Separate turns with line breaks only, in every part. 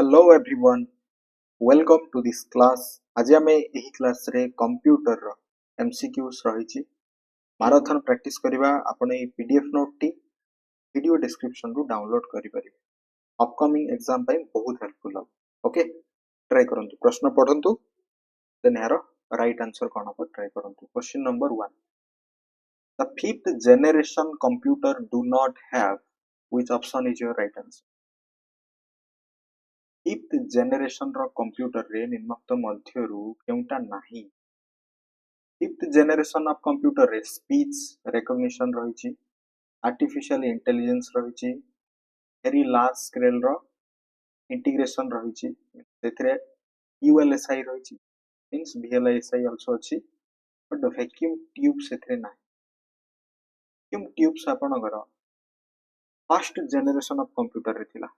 Hello everyone, welcome to this class. आज आमे एही क्लास रे कंप्यूटर रो MCQs रहिछि मैराथन प्रैक्टिस करिवा आपण ए PDF नोट टी वीडियो डिस्क्रिप्शन रु डाउनलोड करि परिबे अपकमिंग एग्जाम पय बहुत हेल्पफुल हो ओके ट्राई करंतु प्रश्न पढंतु देन यार राइट आंसर कोन हो ट्राई करंतु question number 1 The fifth generation computer do not have which option is your right answer fifth generation रो कंप्यूटर रे निम्नलिखित मध्यरु केउटा नाही फिफ्थ जेनेरेशन ऑफ कंप्यूटर रे स्पीच रिकॉग्निशन रहिछि आर्टिफिशियल इंटेलिजेंस रहिछि वेरी लार्ज स्केल रो इंटीग्रेशन रहिछि सेथरे ULSI रहिछि मींस VLSI आल्सो अछि बट वैक्यूम ट्यूब सेथरे नाही वैक्यूम ट्यूब्स आपनगर फर्स्ट जेनेरेशन ऑफ कंप्यूटर रे थिला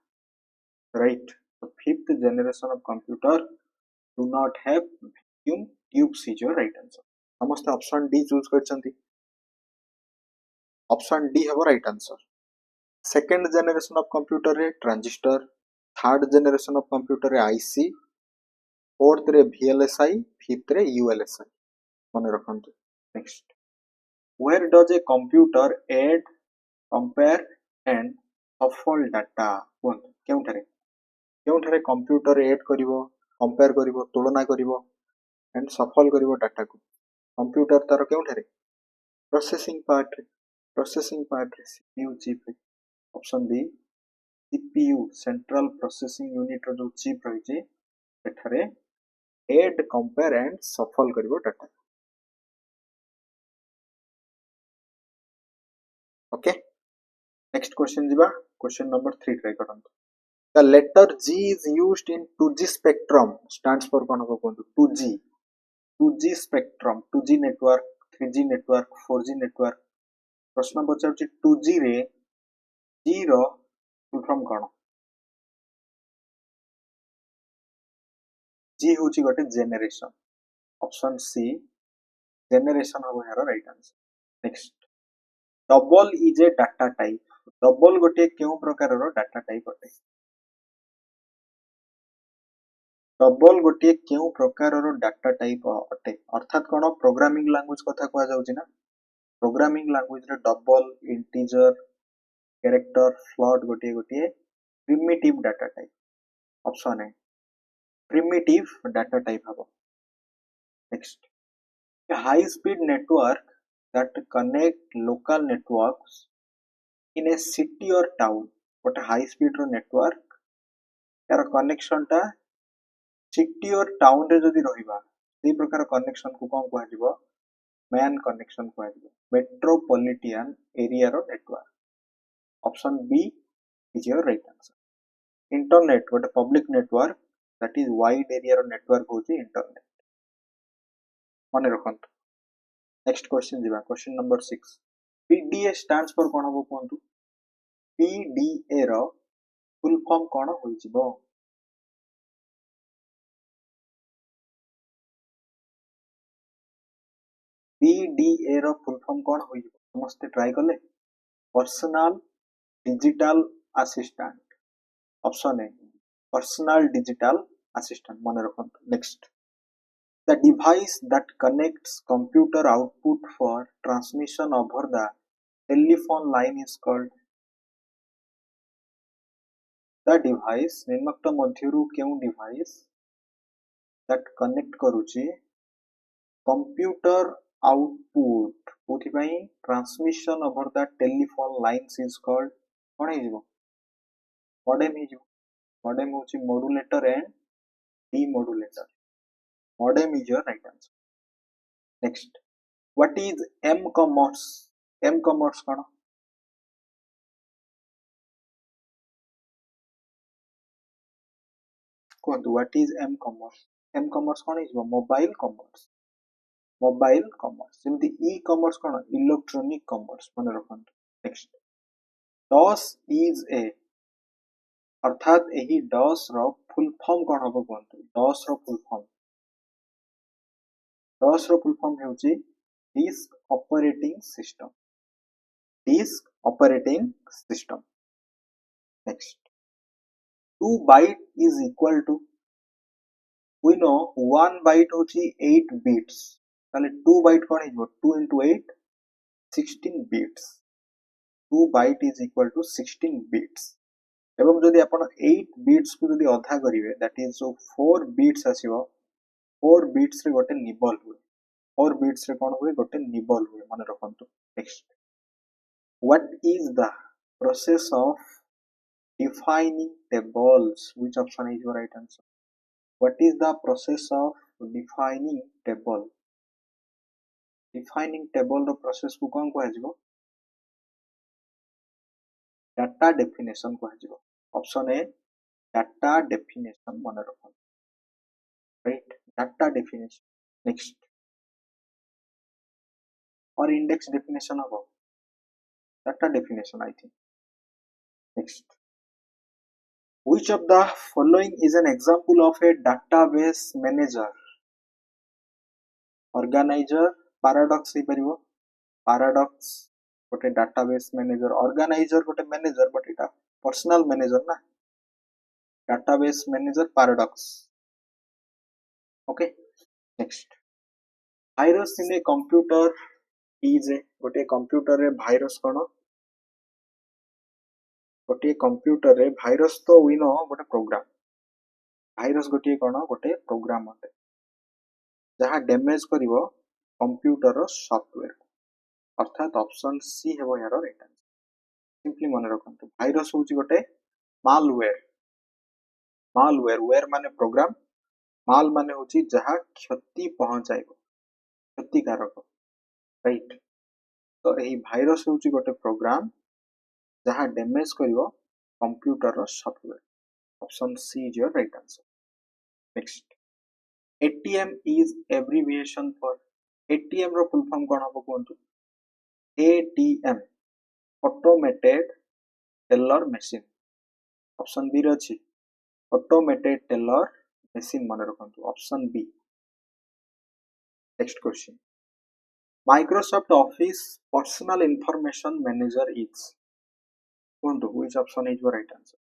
right the fifth generation of computer do not have vacuum tubes is your right answer समस्त ऑप्शन डी चूज करछंती option D have right answer second generation of computer रे transistor third generation of computer रे IC fourth रे VLSI fifth रे ULSI मन रखंतु next where does a computer add compare and shuffle data कोन केउठारे computer add करिवो compare करिवो तुलना करिवो एंड सफल करिवो डाटा को कंप्यूटर तार केउठारे प्रोसेसिंग पार्ट रे CPU chip option B CPU central processing unit रो जो चिप रही छै सेठारे ऐड कंपेयर एंड सफल करिवो डाटा ओके नेक्स्ट क्वेश्चन जिबा क्वेश्चन नंबर 3 ट्राई करंतु The letter G is used in 2G spectrum stands for कौन होगा 2G spectrum 2G network 3G network 4G network प्रश्न पचाउछि 2G रे G रो full form कौन G होछि गोटे जेनरेशन ऑप्शन सी जेनरेशन हो यार right answer next double is a data type double गोटे केउ प्रकार रो डाटा टाइप अटे डबल गोटे केउ प्रकार रो डाटा टाइप अटे अर्थात कोन प्रोग्रामिंग लैंग्वेज कथा कहआ जाउछि ना प्रोग्रामिंग लैंग्वेज रे डबल इंटीजर कैरेक्टर फ्लोट गोटे गोटे प्रिमिटिव डाटा टाइप ऑप्शन है प्रिमिटिव डाटा टाइप हबो next a high speed network that connect local networks in a city or town what high speed रो network यार connection टा city और town रे जदी रहिबा सेही प्रकार कनेक्शन को कोन कहै जिवो मैन कनेक्शन कहै जिवो मेट्रोपॉलिटन एरिया रो network option B is your right answer internet what public network that is wide area रो नेटवर्क होची इंटरनेट माने रखंतु नेक्स्ट क्वेश्चन जिबा question number 6 PDA stands for कोन हो कोंतु पीडीए रो फुल फॉर्म कोन होई जिवो पीडीए रो फुल फॉर्म कोन होई समस्त ट्राई करले personal digital assistant option A personal digital assistant मन रखंतु next the device that connects computer output for transmission over the telephone line is called the device निम्नलिखित मध्यरु केउ डिवाइस दैट कनेक्ट करूची कंप्यूटर आउटपुट उठी पई transmission over the telephone lines is called कोन हे जिवो मॉडेम होची modulator and demodulator modem is your right answer next what is M commerce कोन कोन व्हाट इज एम कॉमर्स कोन इज मोबाइल कॉमर्स सिमती ई कॉमर्स कोन इलेक्ट्रॉनिक कॉमर्स मन रखंतु नेक्स्ट डॉस इज ए अर्थात एही डॉस रो फुल फॉर्म कोन होबो कोंतु डॉस रो फुल फॉर्म हेउची disk operating system next 2 byte is equal to, we know 1 byte होची 8 bits, ताले 2 byte कौन है 2 into 8 16 bits. 2 byte is equal to 16 bits. एवं जदि आपण 8 bits को जदि अधा करिवे, that is so 4 bits आसीबो, 4 bits रे गोटे निबल हुए, 4 bits रे कौन हुए गोटे निबल हुए मन रखंतु. Next, what is the process of defining tables? Which option is your right answer? What is the process of defining table? Defining table row process को कौन कहजिबो? Data definition कहजिबो. Option A data definition मन रखो. Right, data definition. Next, or index definition of data definition, I think. Next, which of the following is an example of a database manager? Organizer, paradox he परिवो. Paradox गोटे database manager, organizer गोटे manager, but इटा personal manager ना. Database manager, paradox. Okay. Next, virus in a computer is a गोटे computer रे virus कौन? गोटे computer रे virus तो वी नो गोटे प्रोग्राम. भाइरस गोटे कौन गोटे प्रोग्राम अटे जहाँ डैमेज करिवो कंप्यूटर रो सॉफ्टवेयर. अर्थात ऑप्शन सी हेबो यार राइट आंसर. सिंपली मन रखंतु भाइरस होची गोटे मालवेयर. मालवेयर, वेयर माने प्रोग्राम, माल माने होची जहाँ क्षति पहुंचाइबो, क्षतिकारक. राइट, तो एही भाइरस होची गोटे प्रोग्राम जहाँ डैमेज करिवो कंप्यूटर रो software. Option C is your right answer. Next, ATM is abbreviation for, ATM रो फुल फॉर्म कोन हबो कोंतु? ATM automated teller machine. Option B रे अछि ऑटोमेटेड टेलर मशीन मन रखंतु. Option B. Next question, Microsoft Office personal information manager is कोंतु. Which option is your right answer?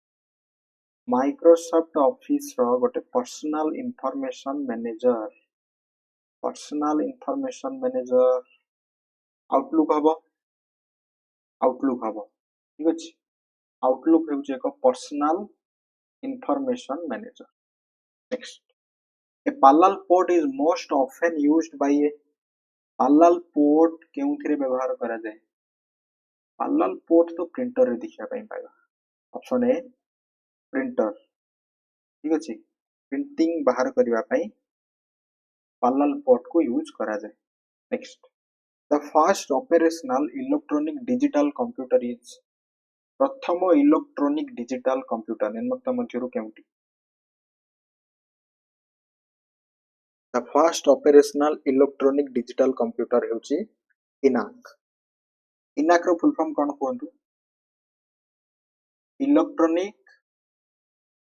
Microsoft Office रो गोटे personal information manager, personal information manager Outlook हबो. Outlook हबो, ठीक अछि. आउटलुक हेउचे एक personal information manager. Next, a parallel port is most often used by a. Parallel port केउथिरे व्यवहार करा जाय? पैरेलल पोर्ट तो प्रिंटर रे देखिया पई पाइबा. ऑप्शन ए प्रिंटर, ठीक अछि. प्रिंटिंग बाहर करिवा पई पैरेलल पोर्ट को यूज करा जाय. Next, the first operational electronic digital computer is. प्रथम इलेक्ट्रॉनिक डिजिटल कंप्यूटर निम्नलिखित मध्यरु केउटी? The first operational electronic digital computer हेउची इनाक. इनाक रो फुल फॉर्म कोन कोंतु? Electronic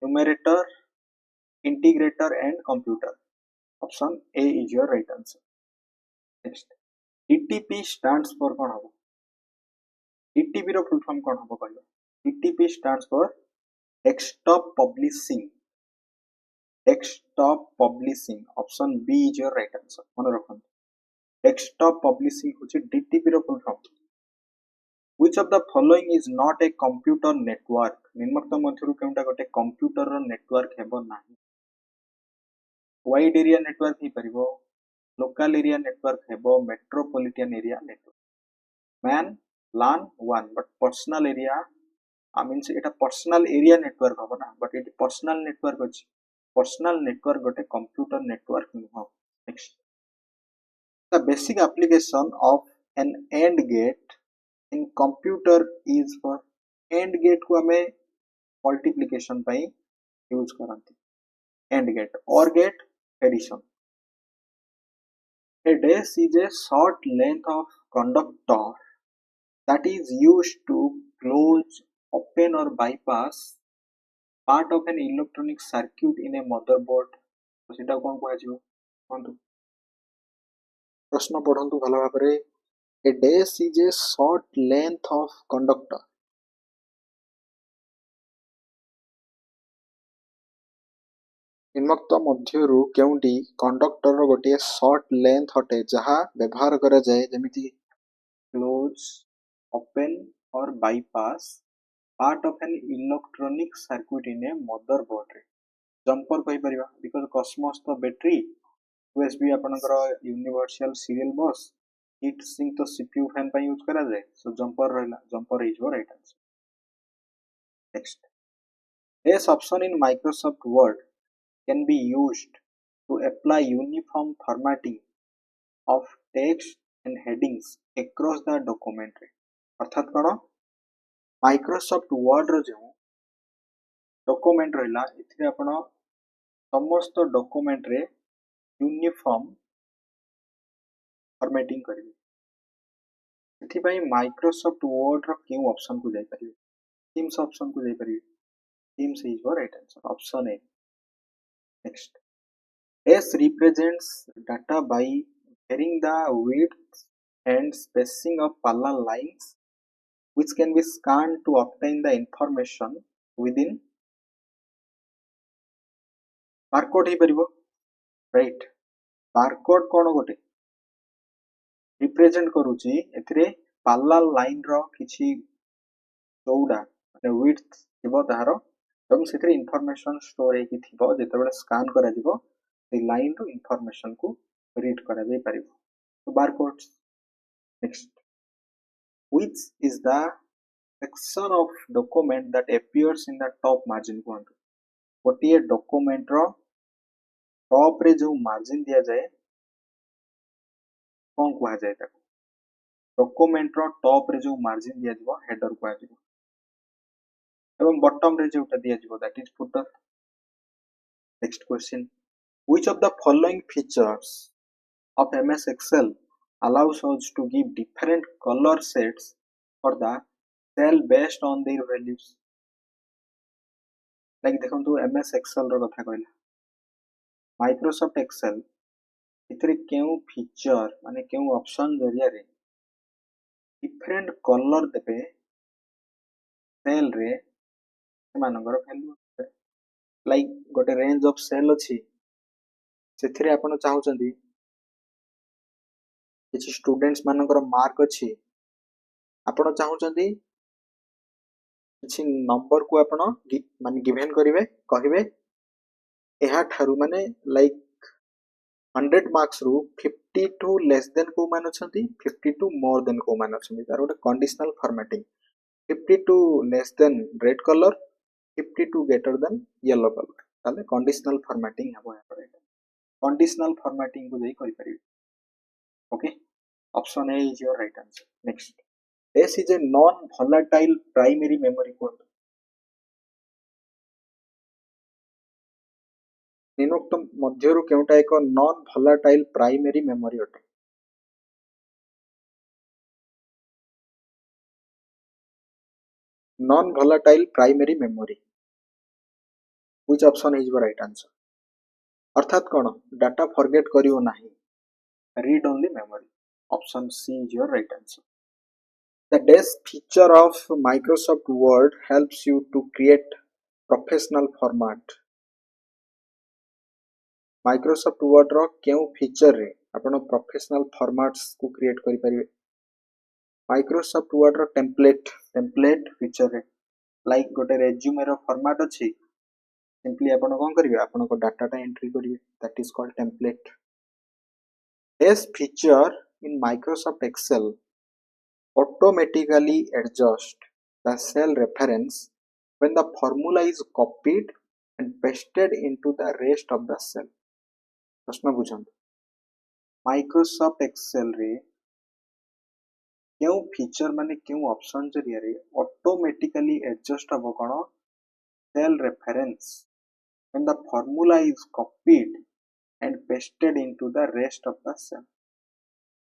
numerator integrator and computer. Option A is your right answer. Next, DTP stands for कोन हबो? DTP रो फुल फॉर्म कोन हबो कहलो? DTP stands for desktop publishing. Desktop publishing. Option B is your right answer. मन रखंतु desktop publishing होची DTP रो full form. Which of the following is not a computer network? निम्नलिखित मध्यरु केउटा गोटे कंप्यूटर रो नेटवर्क हेबो नाही? वाइड एरिया नेटवर्क ही परिबो, लोकल एरिया नेटवर्क हेबो, metropolitan area network. MAN LAN 1, but personal area I means एटा पर्सनल एरिया नेटवर्क हबो ना, बट एटी पर्सनल नेटवर्क अछि. पर्सनल नेटवर्क गोटे कंप्यूटर नेटवर्क नुह. Next, the basic application of an AND gate in computer is for. AND gate को हमें multiplication पाई यूज करंती. AND gate, OR gate addition. A dash is a short length of conductor that is used to close, open or bypass part of an electronic circuit in a motherboard. तो सेटा कोन को आजियो कोंतु? प्रश्न पढंतु भलो भाबरे. A dash is a short length of conductor निम्नोक्त मध्यरु केउंटी कंडक्टर रो गोटे शॉर्ट लेंथ अटे जहा व्यवहार करा जाए जेमिति close open or bypass part of an electronic circuit in a motherboard रे जंपर कहि परिबा बिकॉज़ कॉस्मोस तो बैटरी यूएसबी आपनकर universal serial bus heat sink तो सीपीयू फैन पर यूज करा जाए सो जंपर रहला jumper is your right answer next this option in Microsoft Word can be used to apply uniform formatting of text and headings across the document रे अर्थात कौन Microsoft word रो जो document रहला इथिरे आपण समस्त डॉक्यूमेंट रे uniform formatting करिवे इथि पई माइक्रोसॉफ्ट वर्ड रो क्यों ऑप्शन को जाई परिवे थीम्स ऑप्शन को जाई परिवे themes is your right answer option A next S represents data by varying the width and spacing of parallel lines which can be scanned to obtain the information within barcode ही परिबो right barcode कोन गोटे represent करूची एथिरे parallel line रो किछि चौड़ा माने width थिबो ताहारो तम सेथिरे इंफॉर्मेशन स्टोर हेकि थिबो जेतेबेले स्कैन करा दिबो से लाइन रो इंफॉर्मेशन को रीड करा जाय परिबो तो barcodes next which is the section of document that appears in the top margin कहंतु गोटे डॉक्यूमेंट रो टॉप रे जो मार्जिन दिया जाए कोन कुआ जाए ताको डॉक्यूमेंट रो टॉप रे जो मार्जिन दिया जिवो हेडर कुआ जिवो एवं बॉटम रे जोटा दिया जिवो that is footer next question which of the following features of MS Excel allows us to give different color sets for the cell based on their values like देखंतु MS Excel रो कथा कहला Microsoft Excel इतरे केउ feature माने केउ option जरिया रे different colour देबे सेल रे मानकर वैल्यू लाइक गोटे रेंज ऑफ सेल अछि सेथिरे आपण चाहउचंदी किछि स्टूडेंट्स मानकर मार्क अछि आपण चाहउचंदी किछि नंबर को आपण माने गिवन करिवे कहिवे एहा ठारू माने लाइक 100 मार्क्स रु 52 लेस देन को मान अछंती 52 मोर देन को मान अछंती तार गोटे conditional formatting 52 less than red colour 52 greater than yellow colour ताले कंडीशनल फॉर्मेटिंग हबो या कंडीशनल फॉर्मेटिंग को देई करि परिबे okay option A is your right answer next this is a non volatile primary memory code निम्नोक्त मध्यरु केउटा एक नॉन volatile primary memory अटे non volatile primary memory which option is your right answer अर्थात कोन डाटा फॉरगेट करियो नाही read only memory option C is your right answer the desk feature of Microsoft Word helps you to create professional format Microsoft Word रो केउ feature रे आपण professional formats को create करि परिबे Microsoft Word रो template feature रे like गोटे resume रो format अछि simply आपण कोन करिवे आपण को डाटा टा एंट्री करिवे that is called template this feature in Microsoft Excel automatically adjust the cell reference when the formula is copied and pasted into the rest of the cell प्रश्न बुझंतु Microsoft Excel रे केउ feature माने केउ option जरिया रे automatically adjust हबो कोन cell reference when the formula is copied and pasted into the rest of the cell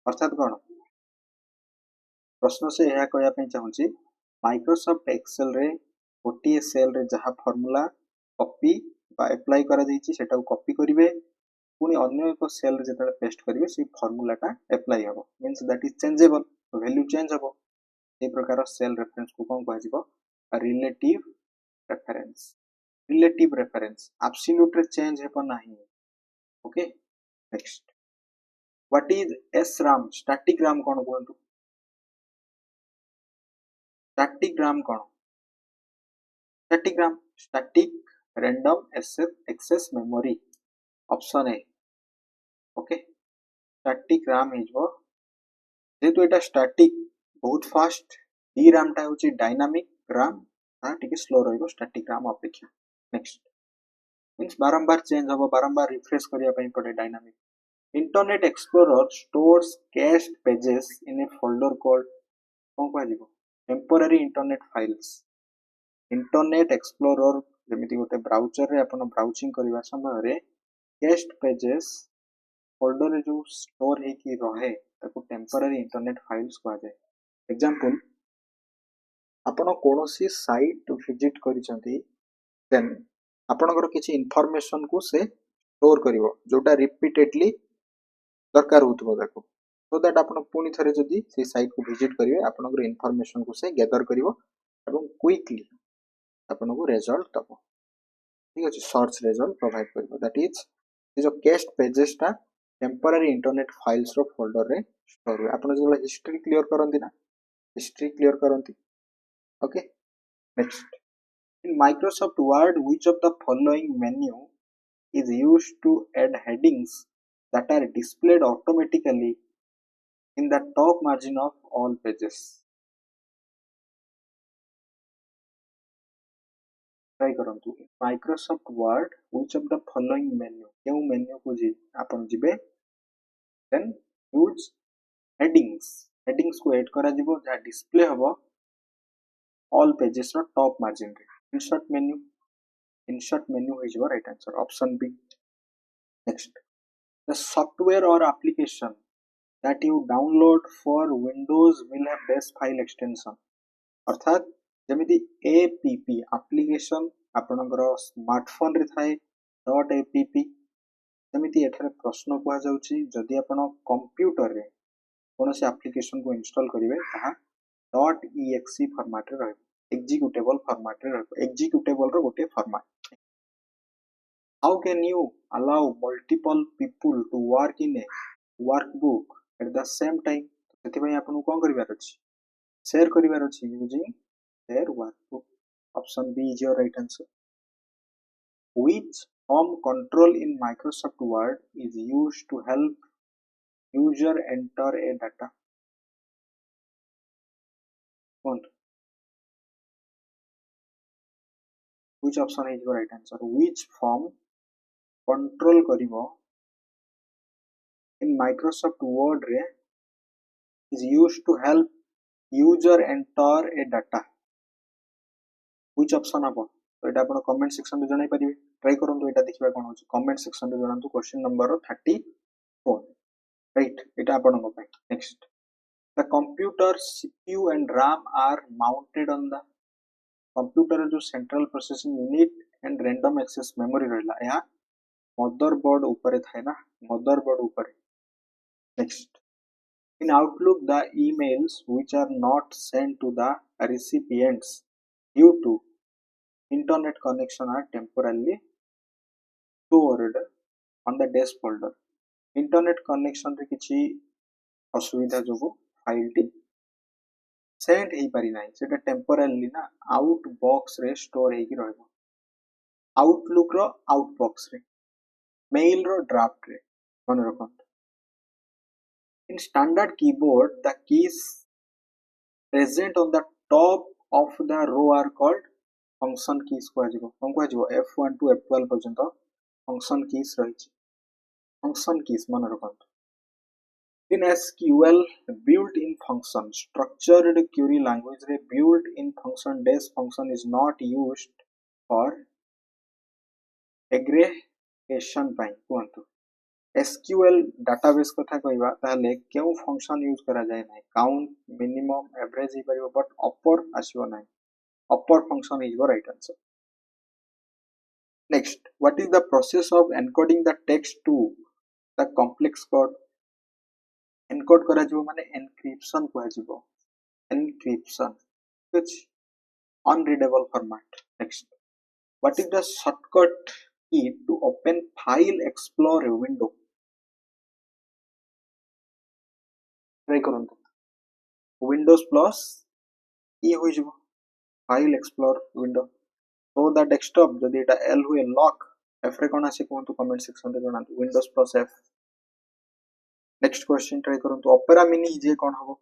अर्थात कोन प्रश्न से यह कहया पे चाहूची Microsoft Excel रे गोटे सेल रे जहा फार्मूला कॉपी बा अप्लाई करा जाईची सेटा को कॉपी करिवे पुनी अन्य एक सेल रे जेतले पेस्ट करिवे से फार्मूला टा अप्लाई हबो means that is changeable value change हबो ए प्रकार सेल रेफरेंस को कोन कहजिबो relative reference relative reference absolute रे change हेबो नाही okay next what is SRAM static RAM कोन कहंतु static RAM कोन static random access memory option A okay static RAM हिजबो जेतु एटा static बहुत फास्ट DRAM टा होची डायनामिक RAM ता टिके स्लो रहइबो static RAM अपेक्षा नेक्स्ट मींस बारंबार चेंज हबो बारंबार रिफ्रेश करिया पई पड़े dynamic internet explorer stores cached pages in a folder called कोन कहै दिबो temporary internet files internet explorer जेमिति गोटे ब्राउजर रे अपन ब्राउजिंग करबा समय रे कैश्ड पेजेस फोल्डर रे जो स्टोर हे की रहे ताको टेम्पररी इंटरनेट फाइल्स कहै जाय एग्जांपल आपण कोनोसी साइट विजिट करिसंती देन आपणकर किसी इनफॉरमेशन को से स्टोर करिवो जोटा रिपीटेडली दरकार होतबो ताको सो दैट आपण पुनी थरे जदी से साइट को विजिट करिवे आपणकर इनफॉरमेशन को से गैदर करिवो एवं क्विकली आपनको रिजल्ट दबो ठीक अछि सर्च रिजल्ट प्रोवाइड करिवो दैट इज जो कैश्ड पेजेस टा टेम्पररी इंटरनेट फाइल्स रो फोल्डर रे स्टोर हुए आपण जो हिस्ट्री क्लियर करंती ना हिस्ट्री क्लियर करंती okay next in Microsoft Word, which of the following menu is used to add headings that are displayed automatically in the top margin of all pages? Try करंतु Microsoft Word, which of the following menu केउ menu को जी आपण जिबे then use headings को add करा जिवो जा display हबो all pages रो top margin रे insert menu is your right answer option B next the software or application that you download for Windows will have base file extension अर्थात जमिति app application आपनकर smartphone रे थाए .app जमिति एठारे प्रश्न को जाउची जदि आपण कंप्यूटर रे कोनोसी एप्लीकेशन को इंस्टॉल करिवे ताहा .exe फॉर्मेट रे रहबो एक्जीक्यूटेबल फॉर्मेट रे रहबो एक्जीक्यूटेबल रो गोटे format how can you allow multiple people to work in a workbook at the same time सेति भाई आपन कोन करिवार अछि शेयर करिवार अछि using their workbook option B is your right answer which form control in Microsoft Word is used to help user enter a data which option is your right answer which form control karibo in Microsoft Word रे is used to help user enter a data which option हबो तो एटा आपण comment section में जणाई परिबे try करंतु एटा देखिबा कोन होची comment section में जणांतु क्वेश्चन नंबर 34 राइट एटा आपण को पाई next the computer CPU and RAM are mounted on the computer जो central processing unit and random access memory रहला या मदरबोर्ड ऊपर थाए ना मदरबोर्ड ऊपर next in Outlook the emails which are not sent to the recipients due to internet connection are temporarily stored on the desk folder internet connection रे किछि असुविधा जोगु file T send हे पारि नाही सेटा टेम्परली ना आउट बॉक्स रे store हे कि रहबो आउटलुक रो आउट बॉक्स रे मेल रो ड्राफ्ट रे मन रखन in standard keyboard the keys present on the top of the row are called function keys को आजिबो F1 to F12 पर्यंत function keys रहिछि function keys मन रखन in SQL built-in function structured query language रे built-in function dash function is not used for aggregation pi कोंतु SQL database कथा कहबा ताले केउ फंक्शन यूज करा जाय नै काउंट मिनिमम एवरेज ही परिबो बट अपर आसीबो नै upper function is the right answer next what is the process of encoding the text to the complex code encode करा जिवो माने एनक्रिप्शन को जिवो encryption which unreadable format next What is the shortcut key to open File Explorer window? Try करंतु Windows plus E हो जिवो File Explorer window. So the desktop जदि एटा L हुए lock F रे कोन आसे कोन comment section रे जणातु Windows plus F. Next question try करंतु Opera Mini जे कोन हबो?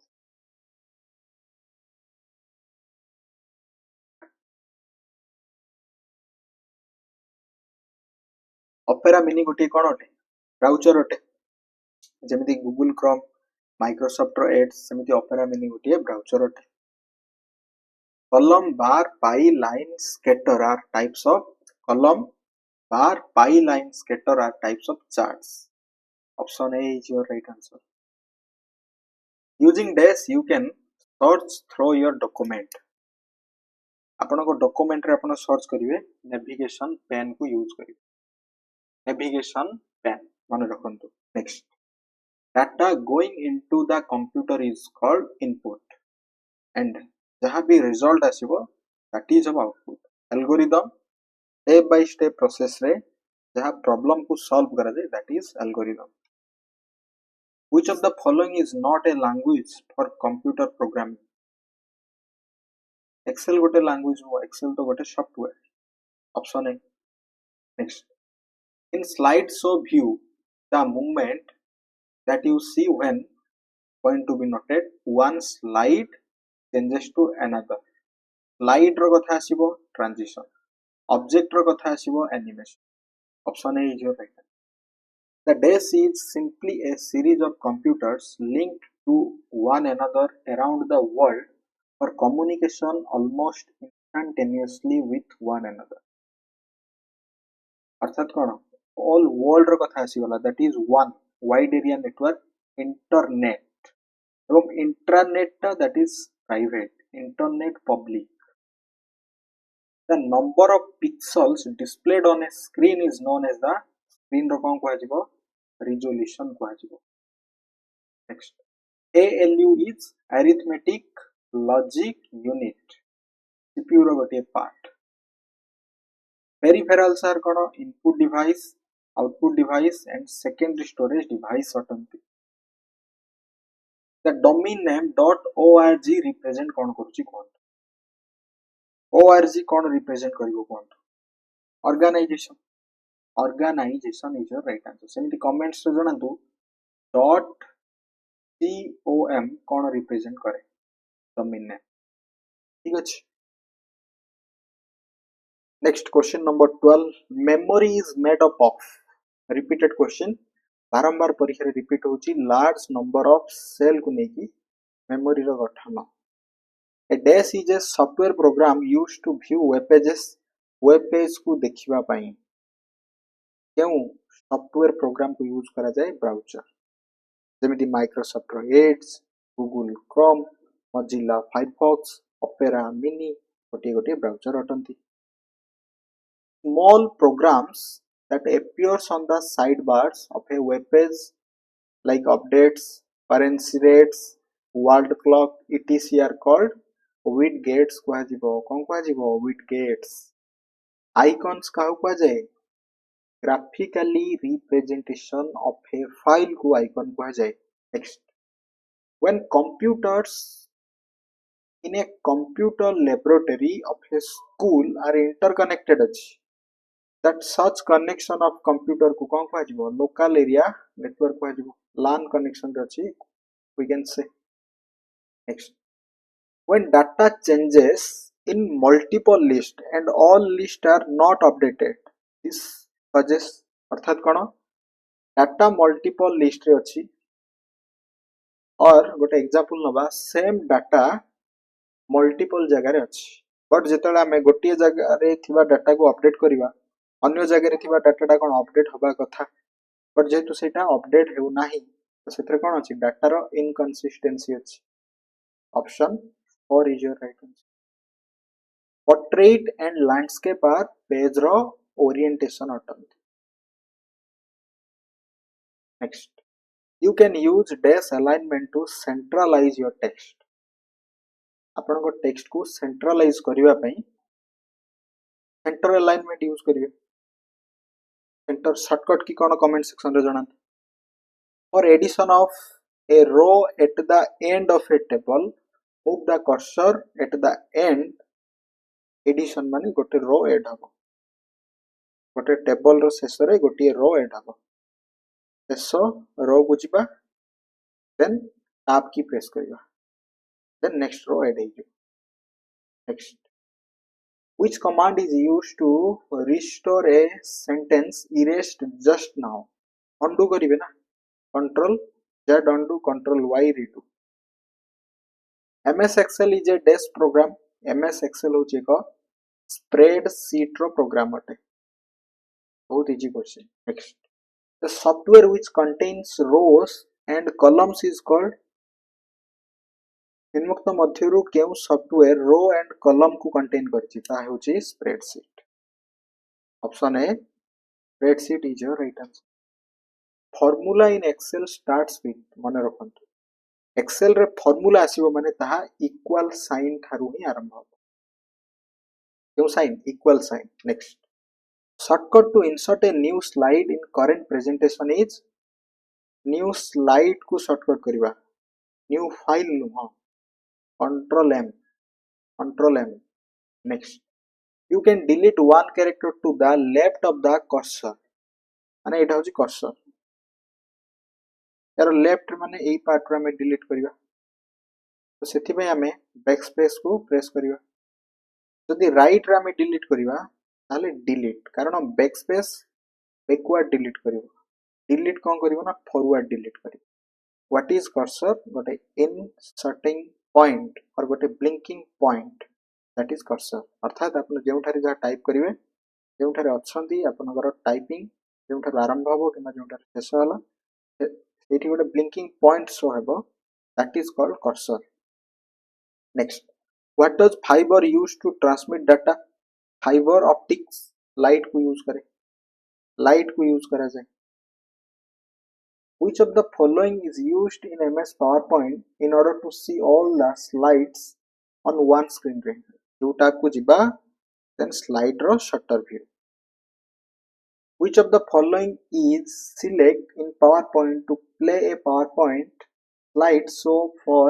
Opera Mini गोटे कोन अटे? ब्राउजर अटे. जेमिति Google Chrome, Microsoft रो Edge सेमिति Opera Mini गोटे ब्राउजर अटे. Column, bar, pie, line, scatter are types of column, bar, pie, line, scatter are types of charts. Option A is your right answer. Using dash you can search through your document. आपनको document रे आपण search करिवे navigation pen को use करिवे. Navigation pen माने रखंतु. Next. Data going into the computer is called input and जहाँ भी result आसिबो that is our output. Algorithm step by step process रे जहाँ problem को solve करा जाए that is algorithm. Which of the following is not a language for computer programming? Excel गोटे language हो Excel तो गोटे software. Option A. Next. In slideshow view, the movement that you see when going to be noted, one slide changes to another. Slide रो कथा आसिबो transition. Object रो कथा आसिबो animation. Option A is your right. The dash is simply a series of computers linked to one another around the world for communication almost instantaneously with one another. अर्थात कौन all world रो कथा आसीगला that is one wide area network internet एवं intranet that is private internet public. The number of pixels displayed on a screen is known as the screen रो कौन कहजिबो resolution कहजिबो. Next. ALU is arithmetic logic unit. CPU रो गोटे part. Peripherals are कौन input device, output device and secondary storage device अटंती. The domain name .org represent कौन करूची कौन? ORG कौन represent करिवो कौन? Organization. Organization is your right answer. सेमिति comments रे जणातु .com कौन represent करे? domain name. ठीक अछि. Next question number 12. Memory is made up of. Repeated question. बारंबार परीक्षा repeat होची large number of cell को नेकी memory रो गठन. A dash is a software program used to view web pages. Web page को देखिबा पई. क्यों software program को यूज करा जाए browser. जेमिति Microsoft रो Edge, Google Chrome, Mozilla Firefox, Opera Mini गोटे गोटे browser अटंती. Small programs that appears on the sidebars of a web page like updates, parentheses, word clock, etc. are called widgets. Widgets. Icons graphically representation of a file को icon कहजाए. Next. When computers in a computer laboratory of a school are interconnected that such connection of computer को कौन कहजिवो local area network कहजिवो LAN connection रची we can say. Next. When data changes in multiple lists and all lists are not updated, this suggests अर्थात कौन data multiple list रे अछि और गोटे example नबा सेम डाटा मल्टीपल जगह रे अछि बट जेतला हमें गोटे जगह रे थिबा डाटा को अपडेट करिवा अन्य जगह रे थिबा डाटा कोन अपडेट होबा कथा बट जेतु सेटा अपडेट हेउ नाही तो सेतरे कोन अछि डाटा रो इनकन्सिस्टेंसी अछि. Option 4 is your right answer. Portrait and landscape are page ro orientation अटंती. Next. You can use dash alignment to centralize your text. आपण को टेक्स्ट को सेंट्रलाइज करिवा पई सेंटर अलाइनमेंट यूज करिए सेंटर शॉर्टकट की कौन comment section रे जणा for addition of a row at the end of a table move the cursor at the end addition माने गोटे रो ऐड हबो गोटे टेबल रो शेष रे गोटे रो ऐड हबो शेष रो को जिबा देन टैब की प्रेस करिवा देन नेक्स्ट रो ऐड हेजो next which command is used to restore a sentence erased just now undo करिवे ना control z undo control y redo ms excel is a desk program ms excel होची एक spreadsheet रो program अटे बहुत easy question next the software which contains rows and columns is called निम्नोक्त मध्यरु केउ software row and column को contain करछि ता होछि spreadsheet option A spreadsheet is your right answer formula in Excel starts with मन रखंतु एक्सेल रे फार्मूला आसीबो माने ताहा इक्वल साइन थारु ही आरंभ हो केउ sign equal sign next shortcut to insert a new slide in current presentation is new slide को shortcut करिवा new file नुह control M next you can delete one character to the left of the cursor माने एटा होची cursor यार left माने एई part रे हमें delete करिवा तो सेथि पे हमें बैकस्पेस को प्रेस करिवा जदि राइट रे हमें डिलीट करिवा ताले डिलीट कारण बैकस्पेस बैकवर्ड डिलीट करिवो डिलीट कोन करिवो ना फॉरवर्ड डिलीट करिवो व्हाट इज कर्सर गोटे इनसर्टिंग पॉइंट और गोटे blinking point that is cursor अर्थात आपण जेउठारे जा टाइप करिवे जेउठारे अछंती आपनकर टाइपिंग जेउठारे आरंभ होबो किना जेउठारे शेष होला सेठी गोटे ब्लिंकिंग पॉइंट शो हेबो that is called cursor next what does fibre use to transmit data fibre optics light को यूज करे लाइट को यूज करा जाए which of the following is used in ms powerpoint in order to see all the slides on one screen रे जोटा को जिबा then slide row shutter view which of the following is select in powerpoint to play a powerpoint slide show for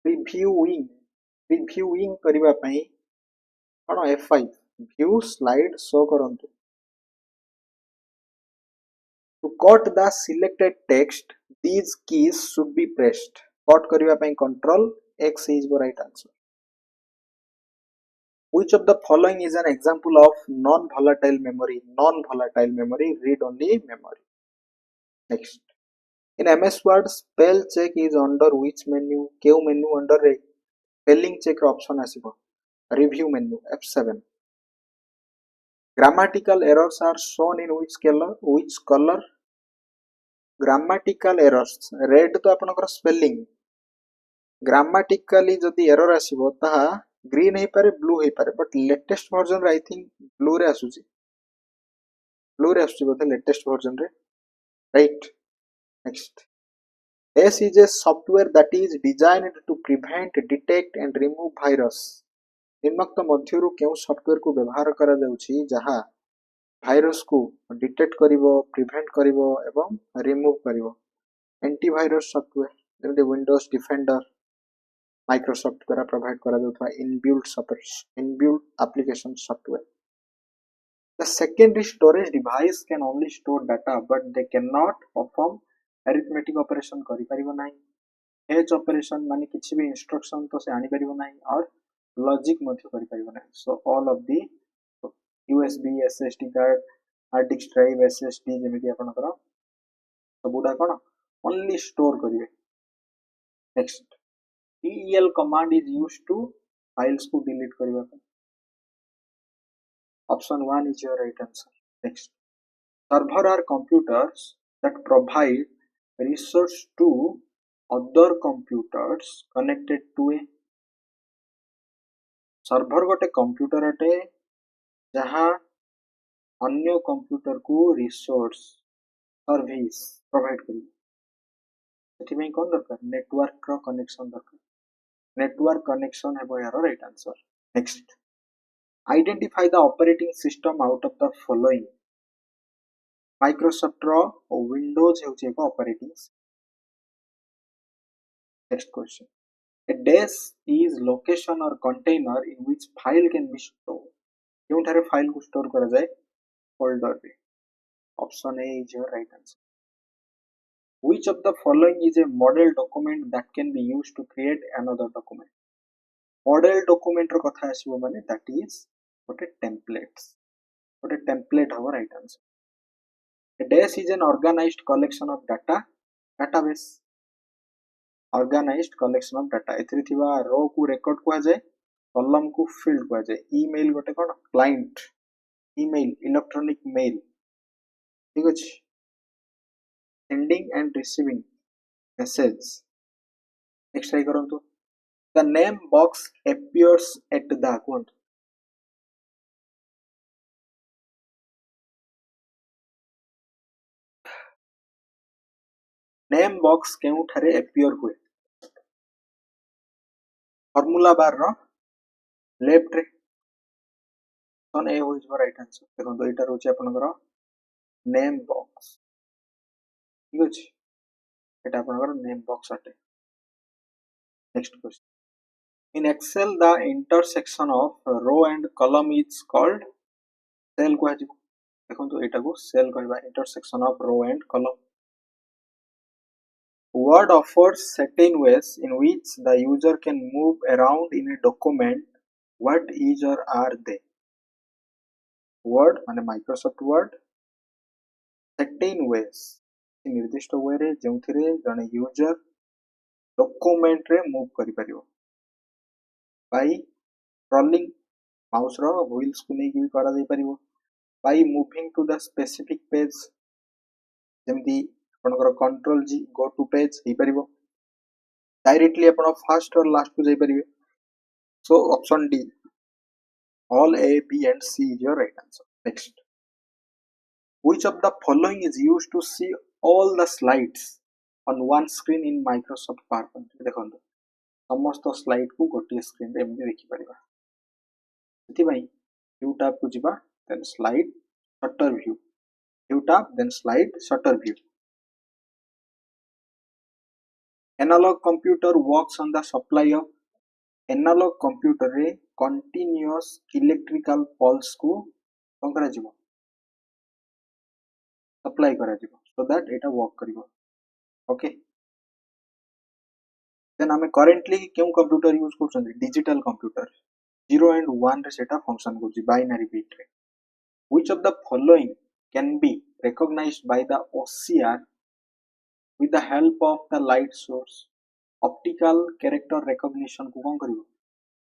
previewing करिवा पई कोन f5 view slide show करंतु to cut the selected text these keys should be pressed cut करिवा पई control x is the right answer which of the following is an example of non volatile memory read only memory next in ms word spell check is under which menu केउ menu under रे spelling check option आसीबो review menu f7 grammatical errors are shown in which color grammatical errors red तो आपनकर spelling grammatically जदि error आसीबो ताहा green हे पारे blue हे पारे but latest version रे I think blue रे आसुची बोले लेटेस्ट वर्जन रे right next S is a software that is designed to prevent detect and remove virus निम्नोक्त मध्यरु केउ सॉफ्टवेयर को व्यवहार करा जाउची जहा भाइरस को डिटेक्ट करिवो प्रिवेंट करिवो एवं रिमूव करिवो एंटीवायरस सॉफ्टवेयर जेमते विंडोज डिफेंडर माइक्रोसॉफ्ट द्वारा प्रोवाइड करा जाउथवा inbuilt application software the secondary storage device can only store data but they cannot perform arithmetic operation करि परिबो नाही एज ऑपरेशन माने किछि भी इंस्ट्रक्शन तो से आनि परिबो नाही और लॉजिक मध्य करि परिबो नाही सो all of the USB SSD card hard disk drive SSD जेमिति आपण कर सबुडा कोन ओनली स्टोर करिवे next del command is used to files को delete करिवा option 1 is your right answer next server are computers that provide resource to other computers connected to a server गोटे computer अटे जहां अन्य computer को resource service provide करी सेठी में कोन दरकार network रो connection दरकार नेटवर्क कनेक्शन हेबो यार right answer next Identify the operating system out of the following. Microsoft Windows ହେଉଛି ଏକ operating system. Next question. A disk is location or container in which file can be stored. କେଉଁଠାରେ file କୁ store କରାଯାଏ? Folder ରେ. Option A is your right answer. Which of the following is a model document that can be used to create another document? Model document ର କଥା ଆସିବ ମାନେ that is ଗୋଟେ templates. ଗୋଟେ template हବ right answer. A disk is an organized collection of data. Database. Organized collection of data. एथिरे थिबा रो को record कुहाଯାଏ, column को field कुहाଯାए. Email ଗୋଟେ कौन? Client. Email, electronic mail. ठीक अछि. Sending and receiving message. Next try करंतु. The name box appears at the account. Name box केउठारे appear हुए? Formula bar रो left रे. ऑप्शन ए होइज राइट आंसर. देखो एटा रोचे आपनकर नेम बॉक्स. ठीक अछि. एटा आपनकर नेम बॉक्स अटे. Next question. In Excel, the intersection of row and column is called cell को आजिबो. देखो तो एटा को cell कहबा. Intersection of row and column. Word offers certain ways in which the user can move around in a document. What is or are they? Word माने Microsoft Word. Certain ways निर्दिष्ट वे रे जोंथिरे जने user document रे move करि परियो. By scrolling mouse रो wheels को नै कि करा दे परियो. By moving to the specific page जेमति आपनकर control G go to page हे परियो. डायरेक्टली अपन फर्स्ट और लास्ट को जाई परियो. So option D all A, B and C is your right answer. Next. Which of the following is used to see all the slides on one screen in Microsoft PowerPoint? देखो समस्त slide को गोटे screen रे एमती देखि परिबा. सेति भाई view tab को जिबा, then slide sorter view. View tab then slide sorter view. Analog computer works on the supply of. Analog computer रे continuous electrical pulse को कोन करा जिवो? सप्लाई करा जिवो so that एटा वर्क करिवो. ओके. देन हमें करेंटली क्यों कंप्यूटर यूज करछन? Digital computer. 0 and 1 रे सेटा फंक्शन करछि बाइनरी बिट रे. Which of the following can be recognized by the OCR with the help of the light source? Optical character recognition को कोन करिवो?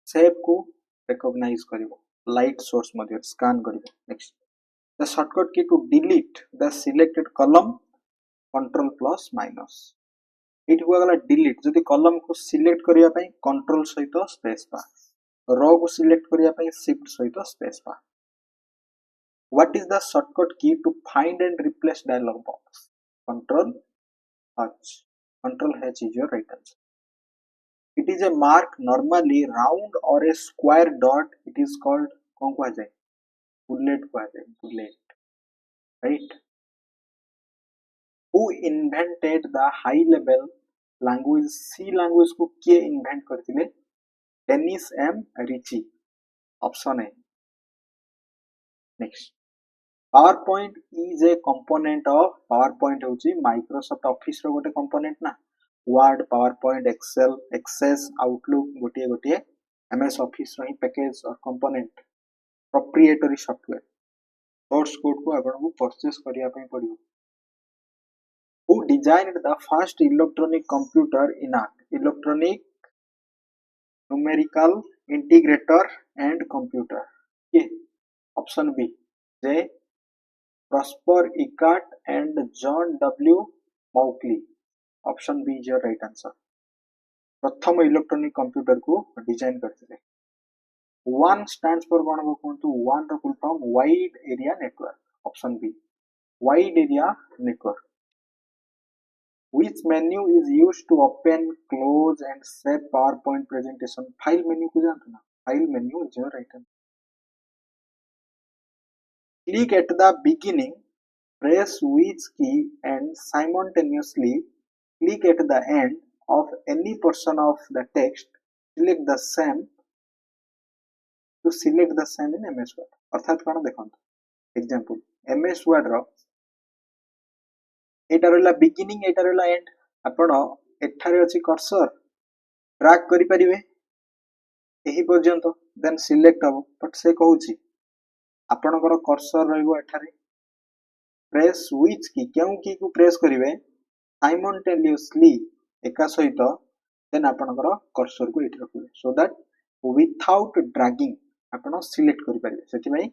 शेप को recognize करिवो. लाइट सोर्स मध्ये स्कैन करिवो. Next. The shortcut key to delete the selected column control plus minus. It हुआ गला delete. जदि column को select करिया पई control सहित space बार. row को select करिया पई shift सहित space bar. What is the shortcut key to find and replace dialog box? Control H. Control H is your right answer. It is a mark normally round or a square dot. It is called कौन को जाए? Bullet को जाए. Bullet. Right? Who invented the high level language? C language को किए invent करथिले? Dennis M. Ritchie. Option A. Next. PowerPoint is a component of. PowerPoint होची Microsoft Office रो गोटे component ना. Word, PowerPoint, Excel, Access, Outlook गोटे गोटे MS Office रो ही package और component. Proprietary software. Source code को आपण को purchase करिया पई पड़ियो. Who designed the first electronic computer in art? Electronic numerical integrator and computer. Okay. Option B. J. Prosper Eckert and John W. Mauchly. Option B is your right answer. प्रथम electronic computer को design करथिले. One stands for कौन हो कहंतु? One रो full form wide area network. Option B. Wide area network. Which menu is used to open, close and save PowerPoint presentation? File menu को जानते ना? File menu is your right answer. Click at the beginning, press which key and simultaneously click at the end of any portion of the text. Select the same to select the same in MS Word. अर्थात कौन देखो example MS Word रो एटा रहला beginning एटा रहला and आपण एठारे अछि cursor track करि परिबे एही पर्यंत देन सिलेक्ट हबो बट से कहूची आपणकर कर्सर रहइबो एठारे प्रेस व्हिच की केउ की को प्रेस करिवे साइमल्टेनियसली एका सहित देन आपणकर कर्सर को एठी रखिबे सो दैट विथआउट ड्रैगिंग आपण सिलेक्ट करि परिबे सेति भाई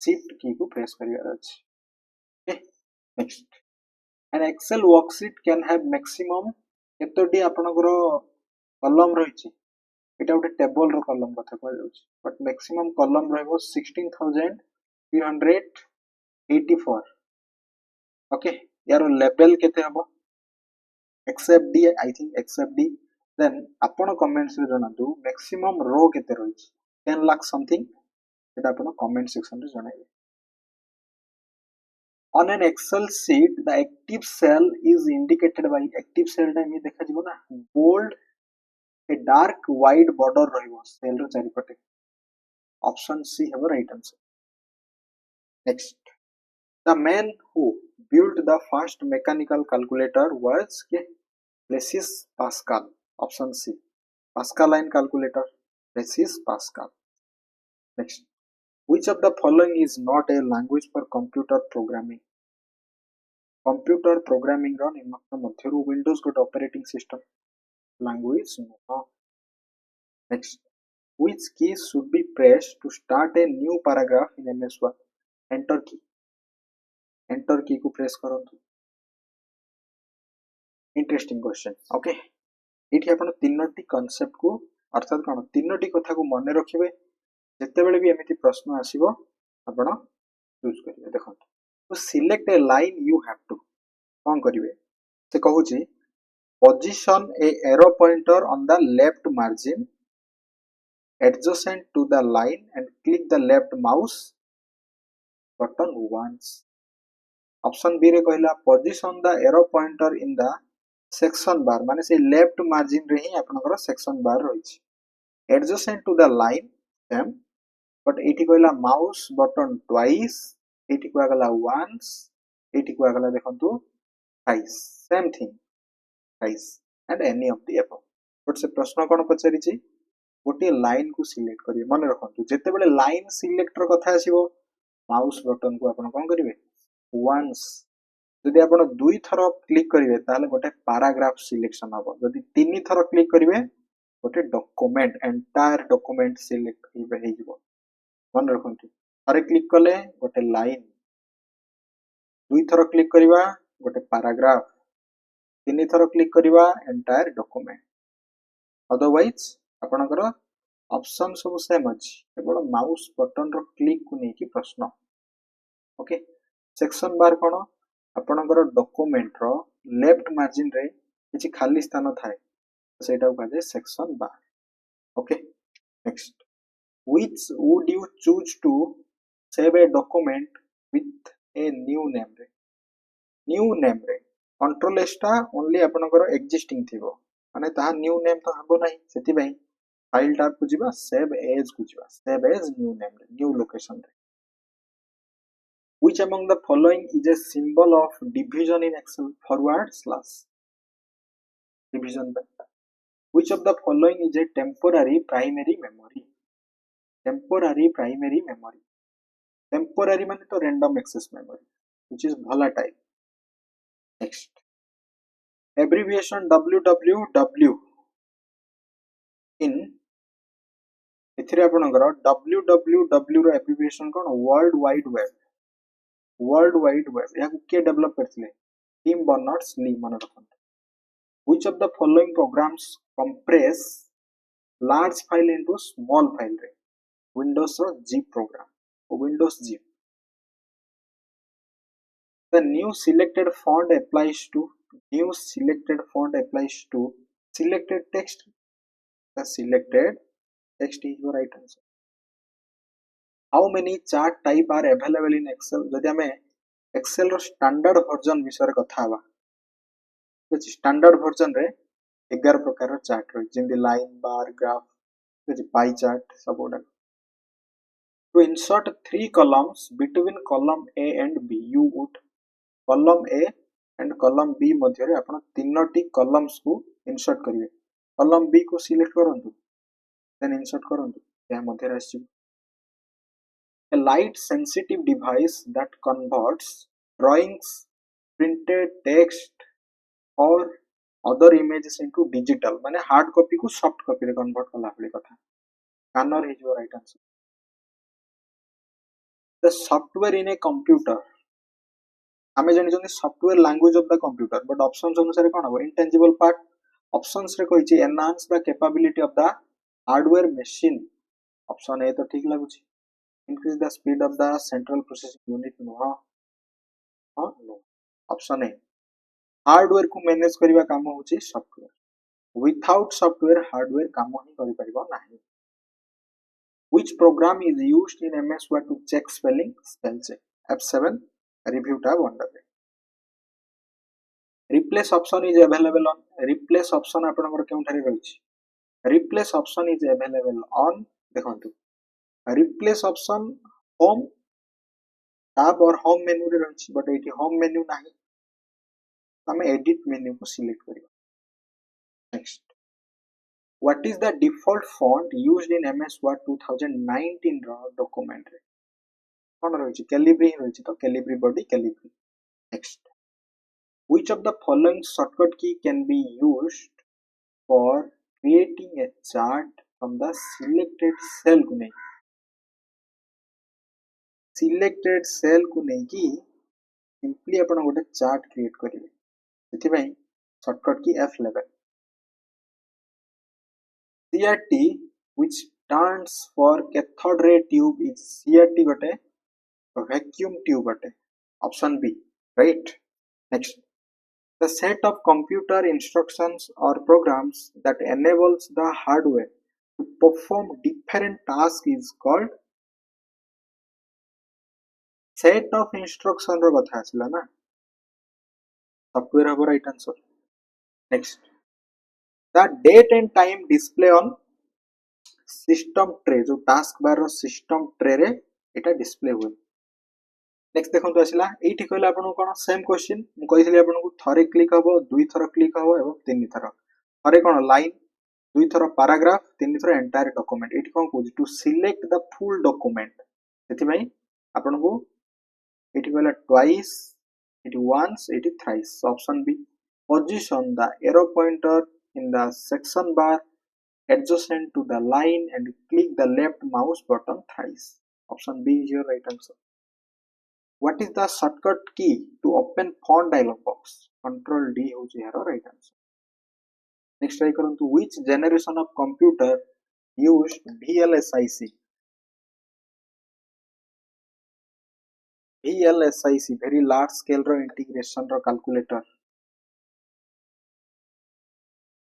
शिफ्ट की को प्रेस करिवार अछि okay next an excel worksheet can have maximum केतोटी आपणकर कॉलम रहिछि एटा उटे टेबल रो कॉलम कथा कहै जाउछि बट मैक्सिमम कॉलम रहबो 16384 ओके यार लेवल केते हबो except D I think except D then आपण कमेंट्स रे जणातु मैक्सिमम रो केते रहिछि 10 लाख समथिंग सेटा आपण कमेंट सेक्शन रे जणाइबे On an Excel sheet, the active cell is indicated by active cell time देखा जीवो ना bold a dark wide border रहिबो cell रो चारि पटे option C have right answer. Next, the man who built the first mechanical calculator was Blaise Pascal. Option C, Pascaline calculator, Blaise Pascal. Next, which of the following is not a language for computer programming? Computer programming रो निम्न मध्यरु Windows गोट operating system language नो next which key should be pressed to start a new paragraph in MS Word enter key को press करंतु interesting question okay एठी आपण तीनोटी concept को अर्थात कोन तीनोटी कथा को मन रखिबे जते बेले भी एमिति प्रश्न आसीबो आपण चूज करिवे देखंतु तो select a line you have to कौन करिवे से कहूची position a arrow pointer on the left margin adjacent to the line and click the left mouse button once. Option B रे कहला position the arrow pointer in the section bar माने से left margin रे ही आपनकर section बार रहिछि adjacent to the line same but एठी कहला mouse button twice एठी कहला once एठी कहला देखंतु twice same thing twice and any of the above but से प्रश्न कोन पचारिछि गोटे लाइन को सिलेक्ट करिवे मन रखंतु जेते बेले लाइन सिलेक्टर कथा आसीबो माउस बटन को आपण कोन करिवे once जदि आपण दुई थरो क्लिक करिवे ताले गोटे पैराग्राफ सिलेक्शन हबो जदि तीन थरो क्लिक करिवे गोटे डॉक्यूमेंट एंटायर डॉक्यूमेंट सिलेक्ट हे जिवो मन रखंतु अरे क्लिक कले गोटे लाइन दुई थरो क्लिक करिवा गोटे पैराग्राफ तीन थरो क्लिक करिवा एंटायर डॉक्यूमेंट अदरवाइज आपनकर ऑप्शन सब सेम अछि केवल माउस बटन रो क्लिक को नै कि प्रश्न ओके सेक्शन बार कोन आपनकर डॉक्यूमेंट रो लेफ्ट मार्जिन रे किछि खाली स्थान थाए सेटा कहजे section bar okay next which would you choose to save a document with a new name रे कंट्रोल एस टा ओनली आपनकर एक्जिस्टिंग थिबो माने ता न्यू नेम तो हबो नाही सेति भाई फाइल टैब को जिबा save as new name new location रे which among the following is a symbol of division in Excel forward slash division by which of the following is a temporary primary memory temporary माने तो random access memory which is volatile next abbreviation www in एथिरे आपनकर www रो abbreviation कोन world wide web या के develop करथिले Tim Berners Lee मन रखन which of the following programs compress large file into small file रे windows row zip program windows zip the new selected font applies to selected text the selected text is your right answer how many chart type are available in Excel जदि आमे Excel रो standard version विषय कथा हवा standard version रे 11 प्रकार chart रही जेमि line bar graph pie chart सब गुडा to insert three columns between column A and B you would column A and column B मध्यरे आपण तीनोटी columns को insert करिवे column B को select करंतु then insert करंतु या मध्यरे आसी a light sensitive device that converts drawings printed text or other images into digital माने hard copy को soft copy रे convert कला भली कथा scanner is your right answer the software in a computer आमे जानि software language of the computer but options अनुसार कोन हो इंटेंजिबल पार्ट ऑप्शंस रे कहिछि enhance the capability of the hardware machine option A तो ठीक लागुछि increase the speed of the central processing unit नो हां नो ऑप्शन ए हार्डवेयर को मैनेज करबा काम होछि सॉफ्टवेयर विदाउट सॉफ्टवेयर हार्डवेयर काम ही करि परिबो नाही which program is used in MS Word to check spelling spell check F7 review tab under replace option is available on replace option आपनकर केउठारे रहछि replace option is available on देखंतु replace option home tab और home menu रे रहछि but एठी home menu नाही हमें edit menu को select करियो next what is the default font used in MS Word 2019 रो document रे कोन रहछि calibri रहछि तो calibri body calibri next which of the following shortcut key can be used for creating a chart from the selected cell को नहीं selected cell को नहीं कि simply अपन गोटे chart create करिवे सेति भाई shortcut key F11 CRT which stands for cathode ray tube is CRT गोटे vacuum tube गोटे option B right next the set of computer instructions or programs that enables the hardware to perform different tasks is called set of instruction रो कथा आछला ना software हबो right answer next the date and time display on system tray जो task bar रो system tray रे एटा display हुए next देखंतु आसिला एठी कहले आपन कोन सेम क्वेश्चन मु कहिसली आपन को थरे क्लिक हबो दुई थर क्लिक हबो एवं तीन थर थरे कोन लाइन दुई थर पैराग्राफ तीन थर एंटायर डॉक्यूमेंट एठी कोन कहू to select the full document सेति भाई आपन को एठी कहला ट्वाइस एठी वंस एठी thrice option B position the arrow pointer in the section bar adjacent to the line and click the left mouse button thrice option B is your right answer what is the shortcut key to open font dialog box control D होची यार right answer next try करंतु which generation of computer used VLSIC very large scale ro integration ro calculator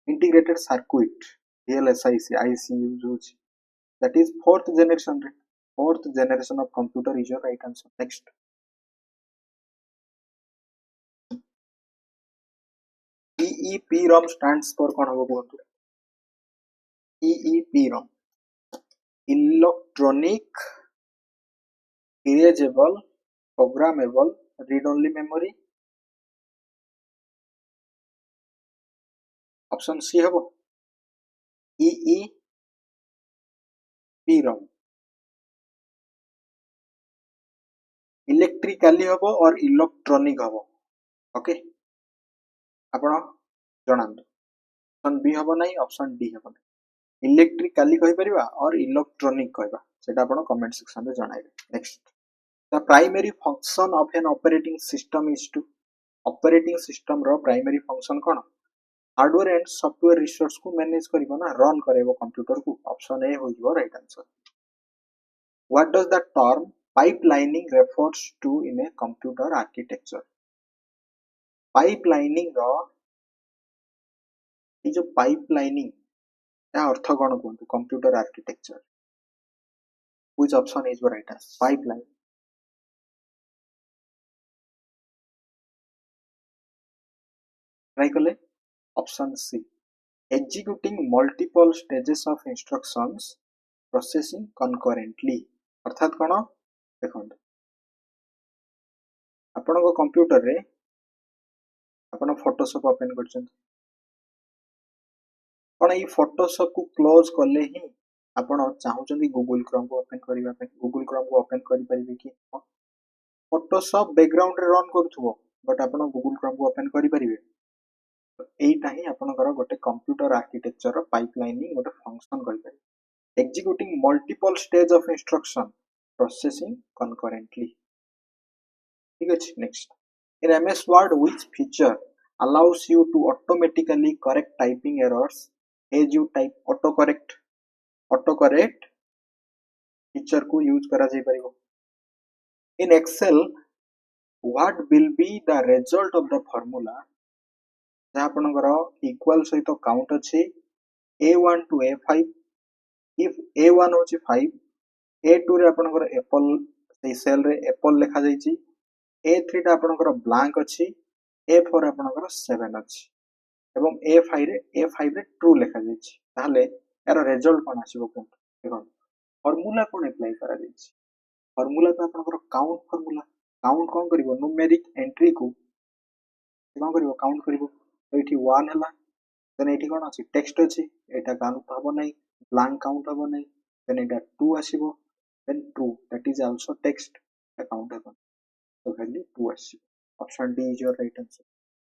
integrated circuit VLSIC IC use होची that is fourth generation of computer is your right answer next EEPROM stands for कौन होगा बोलते EEPROM electronic erasable programmable read only memory option C होगा EEPROM electrically होगा और electronic होगा okay आपण जणांतु option B होबो नाही ऑप्शन डी होबो इलेक्ट्रिकली कहि परिबा और इलेक्ट्रॉनिक कहबा सेटा आपण कमेंट सेक्शन रे जणाइबे next the primary function of an operating system is to operating system रो प्राइमरी फंक्शन कोन हार्डवेयर एंड सॉफ्टवेयर रिसोर्स को मैनेज करिवो ना रन करेबो कंप्यूटर को ऑप्शन ए होइबो right answer what does the term pipelining refers to in a computer architecture pipelining रो ये जो पाइपलाइनिंग या अर्थ कोन कहंतु computer architecture Which option is your right answer? Pipeline. Try kale. Option C. Executing multiple stages of instructions processing concurrently. अर्थात कौन देखो आपण कंप्यूटर रे आपण फोटोशॉप ओपन कर कौन ये फोटोशॉप को क्लोज कले ही आपण चाहूचंदी गूगल क्रोम को ओपन करबा पे गूगल क्रोम को ओपन करि परिबे कि फोटोशॉप बैकग्राउंड रे रन करथुबो बट आपण गूगल क्रोम को ओपन करि परिबे एटा ही आपनकर गोटे कंप्यूटर आर्किटेक्चर पाइपलाइनिंग गोटे फंक्शन करि परिबे executing multiple stage of instruction processing concurrently. ठीक है next. In MS Word, which feature allows you to automatically correct typing errors as you type? autocorrect feature को यूज करा जाय परिबो. In Excel, what will be the result of the formula जहाँ आपनकर equal सहित count अछि A1 to A5. if A1 होची 5, A2 रे आपनकर एप्पल से सेल रे एप्पल लिखा जायछि, A3 टा आपनकर ब्लैंक अछि, A4 आपनकर 7 अछि एवं A5 रे ट्रू लिखा जायछि. ताहले यार रिजल्ट कोन आसीबो कोन देखो फार्मूला कोन अप्लाई करा जायछि. फार्मूला तो आपनकर काउंट फार्मूला. काउंट कोन करिवो न्यूमेरिक एंट्री को कोन करिवो काउंट करिवो. तो एठी 1 हला देन एठी कोन अछि टेक्स्ट अछि एटा काउंट हबो नै blank count habo nai then eta 2 asibo then true that is also text count habo so value 2 asibo option D is your right answer.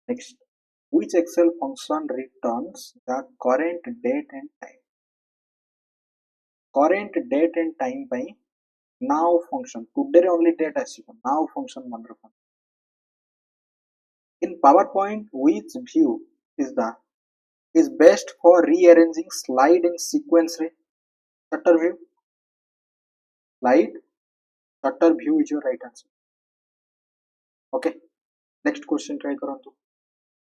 Next, which Excel function returns the current date and time? Current date and time by now function today only date asibo now function man rakho. In PowerPoint, which view is best for rearranging slide in sequence रे? Shutter view. Slide shutter view is your right answer. Okay, next question try karantu.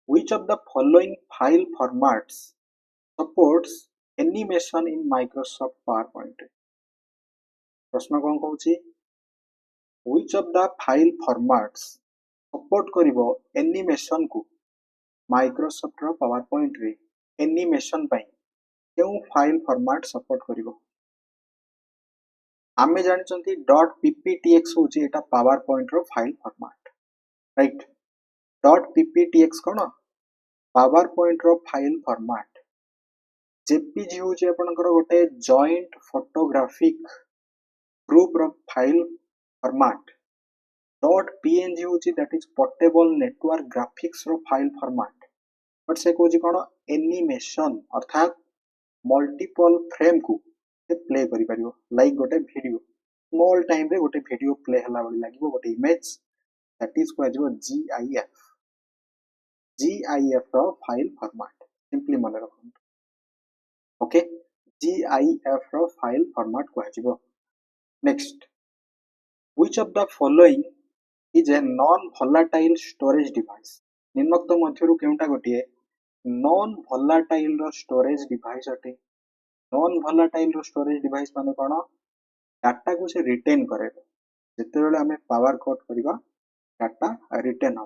Which of the following file formats supports animation in Microsoft PowerPoint? प्रश्न कोन कहूची which of the file formats support करिवो animation को Microsoft रो PowerPoint रे animation पई केउ file format support करिवो. आमे जानचंती .pptx होची एटा PowerPoint रो file format right. .pptx कोन पावर पॉइंट रो फाइल फॉर्मेट. jpg होची आपनकर गोटे जॉइंट फोटोग्राफिक ग्रुप रो फाइल फॉर्मेट. .png होची that is portable network graphics रो फाइल फॉर्मेट. बट से कोची कोन एनिमेशन अर्थात मल्टीपल फ्रेम को से प्ले करि परियो लाइक गोटे वीडियो स्मॉल टाइम रे गोटे वीडियो प्ले हला बडी लागिवो गोटे इमेज दैट इज को जो gif रो फाइल फॉर्मेट सिंपली मन रखो. ओके gif रो फाइल फॉर्मेट को आजिवो. Next, which of the following is a non volatile storage device? निम्नोक्त मध्यरु केउटा गोटिए नॉन वोलेटाइल रो स्टोरेज डिवाइस अटे. नॉन वोलेटाइल रो स्टोरेज डिवाइस माने कोन डाटा को से रिटेन करे. जते बेले हमें पावर कट करबा डाटा रिटेन हो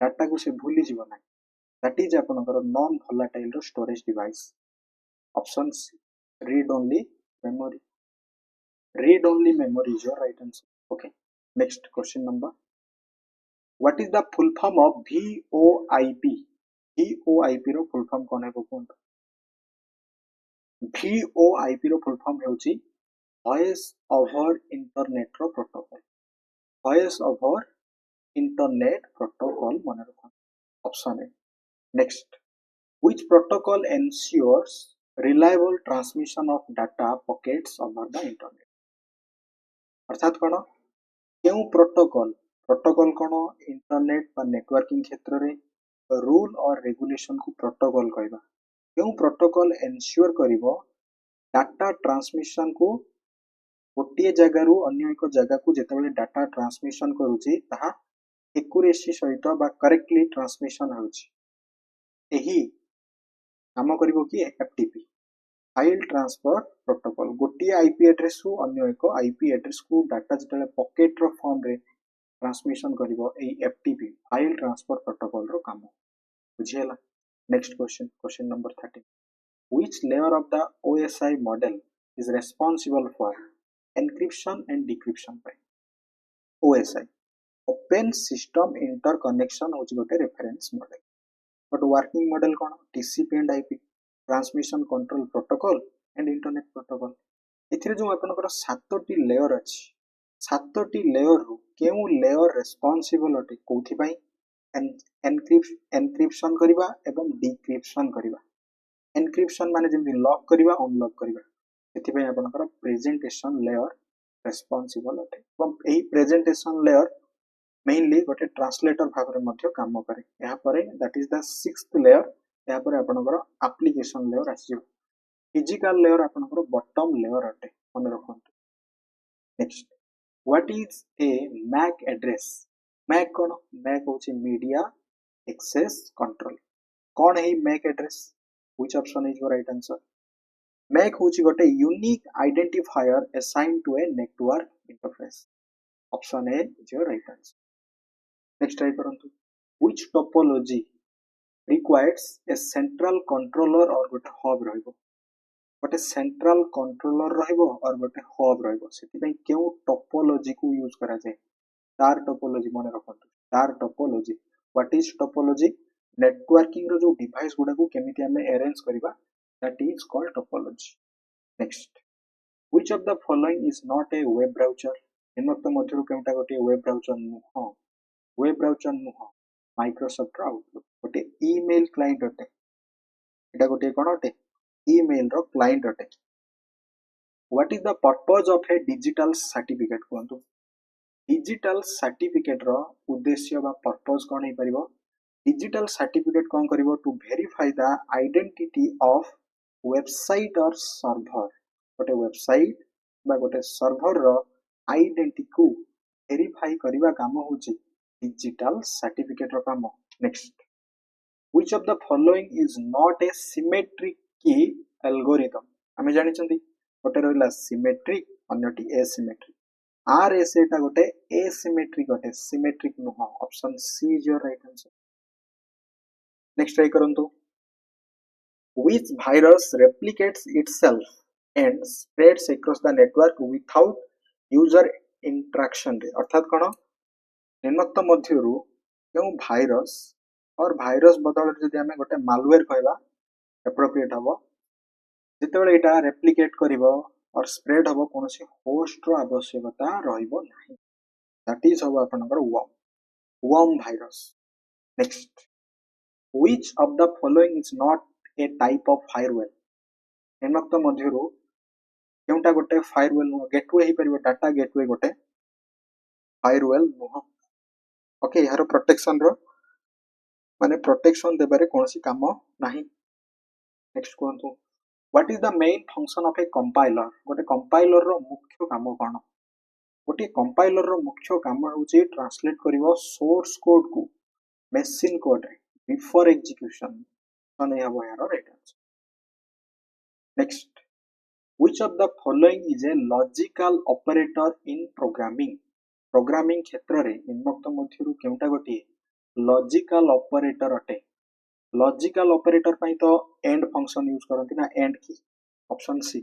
डाटा को से भूली जीव ना दैट इज आपनकर नॉन वोलेटाइल रो storage device. Option C read only memory. Read only memory is your right answer. Okay, next question number. What is the full form of VoIP? VoIP रो full form कोन है कोन? VoIP रो full form हेउची voice over internet रो protocol. Voice over internet protocol मन रखो. Option A. Next, which protocol ensures reliable transmission of data packets over the internet? अर्थात कोन केउ प्रोटोकॉल कोन इंटरनेट बा नेटवर्किंग क्षेत्र रे रूल और रेगुलेशन को प्रोटोकॉल कहबा. केउ प्रोटोकॉल एन्श्योर करिवो डाटा ट्रांसमिशन को गोटे जगह रु अन्य एक जगह को जेतेबेले डाटा ट्रांसमिशन करूची ताहा एक्यूरेसी सहित बा करेक्टली ट्रांसमिशन होउची. एही काम करिवो कि FTP. फाइल ट्रांसफर प्रोटोकॉल गोटे आईपी एड्रेस रु अन्य एक आईपी एड्रेस को डाटा जिते पॉकेट रो फॉर्म रे ट्रांसमिशन करिवो ए एफटीपी फाइल ट्रांसफर प्रोटोकॉल रो काम बुझियला। Next question number 13, which layer of the OSI model is responsible for encryption and decryption by OSI open system interconnection होची गोटे reference model but working model कोन TCP and IP transmission control protocol and internet protocol एथिरे जो आपनकर सातोटी layer अछि सातोटी layer रु केउ layer responsible अटे कोथि पई एनक्रिप्शन करिबा एवं डिक्रिप्शन करिबा एनक्रिप्शन माने जेमि लॉक करिबा अनलॉक करिबा एथि पई आपनकर प्रेजेंटेशन लेयर रेस्पोंसिबल अटे एवं एही प्रेजेंटेशन लेयर मेनली गोटे ट्रांसलेटर भाग रे मध्य काम करे यहाँ पर that is the sixth layer यहाँ पर आपनकर एप्लीकेशन लेयर आसीबो फिजिकल लेयर आपनकर बॉटम लेयर अटे मन रखंतु। Next what is a MAC address MAC कोन मैक होची मीडिया एक्सेस कंट्रोल कोन है MAC address which option is your right answer MAC होची गोटे unique identifier assigned to a network interface option A is your right answer. Next try करंतु which topology requires a central controller or गोटे hub रहइबो गोटे central controller रहइबो और गोटे hub रहइबो सेति पई केउ टोपोलॉजी को यूज करा जाय स्टार टोपोलॉजी मन रखंतु star topology what is topology networking रो जो डिवाइस गुडा को केमिति हमें अरेंज करबा that is called topology. Next which of the following is not a web browser इनमत मध्यरु केउटा गोटे वेब ब्राउजर नुह वेब ब्राउजर नुह माइक्रोसॉफ्ट आउटलुक गोटे ईमेल क्लाइंट अटे एटा गोटे कोन अटे ईमेल रो क्लाइंट अटे। What is the purpose of a digital certificate कोंतु डिजिटल सर्टिफिकेट रो उद्देश्य बा पर्पस कोन हे परिबो डिजिटल सर्टिफिकेट कोन करिवो to verify the identity of website और सर्वर गोटे वेबसाइट बा गोटे सर्वर रो आइडेंटिटी को वेरीफाई करिवा काम होची डिजिटल सर्टिफिकेट रो काम। Next which of the following is not a symmetric key algorithm हमें जानि छथि गोटे रहला सिमेट्रिक अन्यटी एसिमेट्रिक आर एस एटा गोटे एसिमेट्रिक गोटे सिमेट्रिक नुह option C is your right answer. Next try करंतु which virus replicates itself and spreads across the network without user interaction अर्थात कोन निम्नक्त मध्यरु केउ भाइरस और भाइरस बदल जदि हमें गोटे मालवेयर कहबा एप्रोप्रिएट हबो जेतेबेले एटा रेप्लिकेट करिवो और स्प्रेड हबो कोनोसी होस्ट रो आवश्यकता रहिबो नाही दैट इज हबो आपनकर worm virus. Next which of the following is not a type of firewall निम्नक्त मध्यरु केउटा गोटे फायरवेल नो गेटवे ही परिबो डाटा गेटवे गोटे फायरवेल नो ओके यार प्रोटेक्शन रो माने प्रोटेक्शन देबारे कोनोसी काम नाही। नेक्स्ट कोंतु what is the main function of a compiler गोटे कंपाइलर रो मुख्य काम कोन गोटे कंपाइलर रो मुख्य काम होची ट्रांसलेट करिवो सोर्स कोड को मशीन कोड रे बिफोर एग्जीक्यूशन माने हबो यार right answer. Next which of the following is a logical operator in programming क्षेत्र रे निम्नक्त मध्यरु केउटा गोटे लॉजिकल ऑपरेटर अटे लॉजिकल ऑपरेटर पई तो एंड फंक्शन यूज करंती ना एंड की ऑप्शन सी।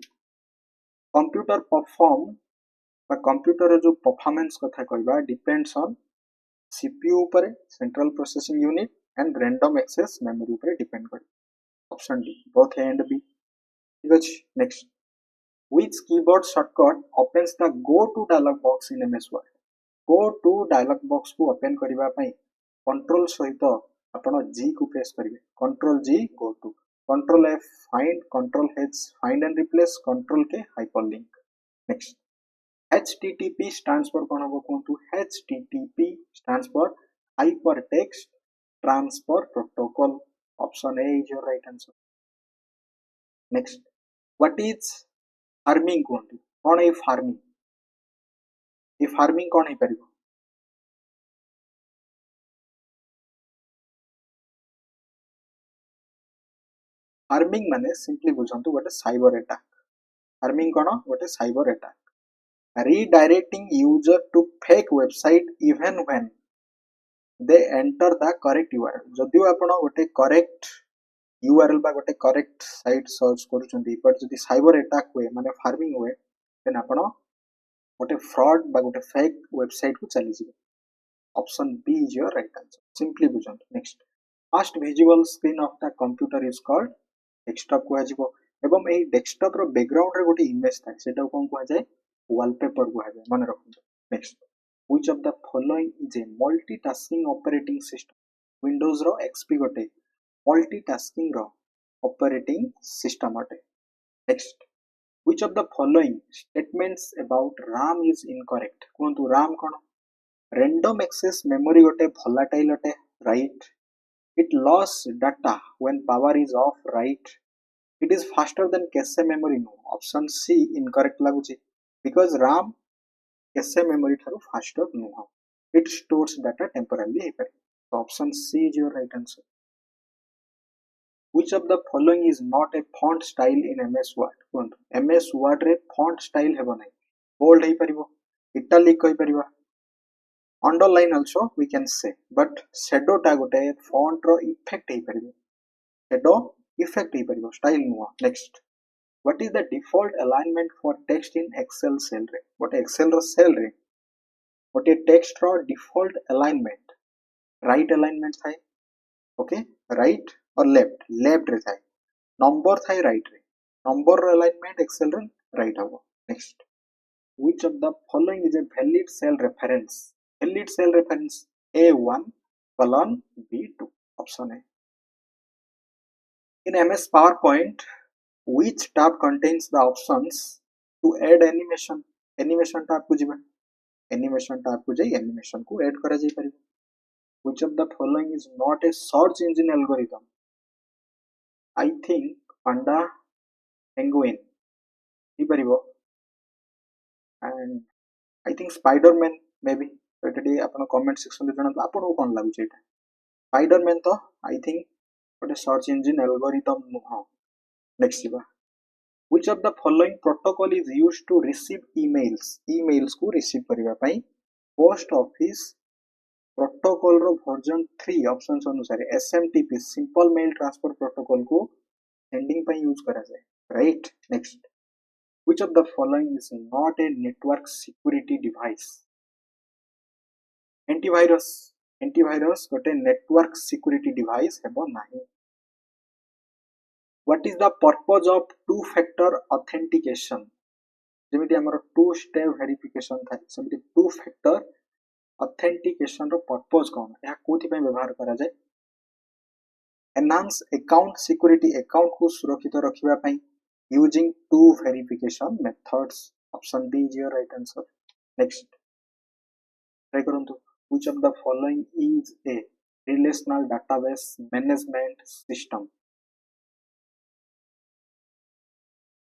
कंप्यूटर परफॉर्म बा कंप्यूटर जो परफॉर्मेंस कथा कहबा डिपेंड्स ऑन सीपीयू ऊपर central processing unit and random access memory ऊपर डिपेंड करे option D both A and B ठीक अछि। Next which keyboard shortcut opens the go to dialog box in MS Word go to dialog box को open करबा पई control सहित आपण G को प्रेस करिवे control G go to control F find control H find and replace control K hyperlink. Next http stands for कोन हो कोंतु http stands for hypertext transfer protocol option a is your right answer। next what is farming कोंतु कोन है farming ए farming कोन है परिबो farming माने simply बुझंतु गोटे cyber attack farming कोन गोटे cyber attack redirecting user to fake website even when they enter the correct URL जदियो आपण गोटे correct URL बा गोटे correct site search करूछंती but जदि साइबर अटैक हुए माने फार्मिंग हुए देन आपण गोटे फ्रॉड बा गोटे फेक वेबसाइट को चली जिवे option B is your right answer simply बुझंतु next first visual screen of the computer is called desktop को आजिबो एवं एही डेस्कटॉप रो बैकग्राउंड रे गोटे इमेज थाय सेटा कोन को जाय वॉलपेपर को जाय मन रखु next which of the following is a multitasking operating system Windows रो एक्सपी गोटे मल्टीटास्किंग रो ऑपरेटिंग सिस्टम अटे next which of the following statements about RAM is incorrect कोंतु RAM कोन random access memory gote volatile ote right it lost data when power is off right it is faster than cache memory no option C incorrect laguchi because RAM cache memory tharu faster no it stores data temporarily so option C is your right answer which of the following is not a font style in MS Word MS Word re font style hebo nai bold hei paribo italic koi pariba underline also we can say but shadow ta gote font ro effect hei paribo shadow effect hei paribo style nuwa next what is the default alignment for text in excel cell re what excel ro cell re what a text ro default alignment right alignment thai okay right or left re thai number thai right re number ro alignment excel re right habo next which of the following is a valid cell reference valid cell reference A1 colon B2 option A in MS PowerPoint which tab contains the options to add animation tab को जिबा animation tab को जाई animation को add करा जाई परिबो which of the following is not a search engine algorithm I think panda penguin ही परिबो and I think Spider-Man maybe एटा डी आपण कमेंट सेक्शन रे जणा आपण कोन लागु छै एटा Spider-Man तो I think गोटे सर्च इंजिन एल्गोरिथम नुह नेक्स्ट जिबा which of the following protocol is used to receive emails को रिसीव करिवा पई पोस्ट ऑफिस प्रोटोकॉल रो वर्जन 3 ऑप्शंस अनुसार SMTP simple mail transfer protocol को सेंडिंग पई यूज करा जाय right next which of the following is not a network security device antivirus gote network security device hebo nahi what is the purpose of two factor authentication जेमिति हमर to step verification था सेमिति two factor authentication रो purpose कोन या कोथि पय व्यवहार करा जाय enhance account security account को सुरक्षित रखिबा पय using two verification methods option B is your right answer next try करंतु which of the following is a relational database management system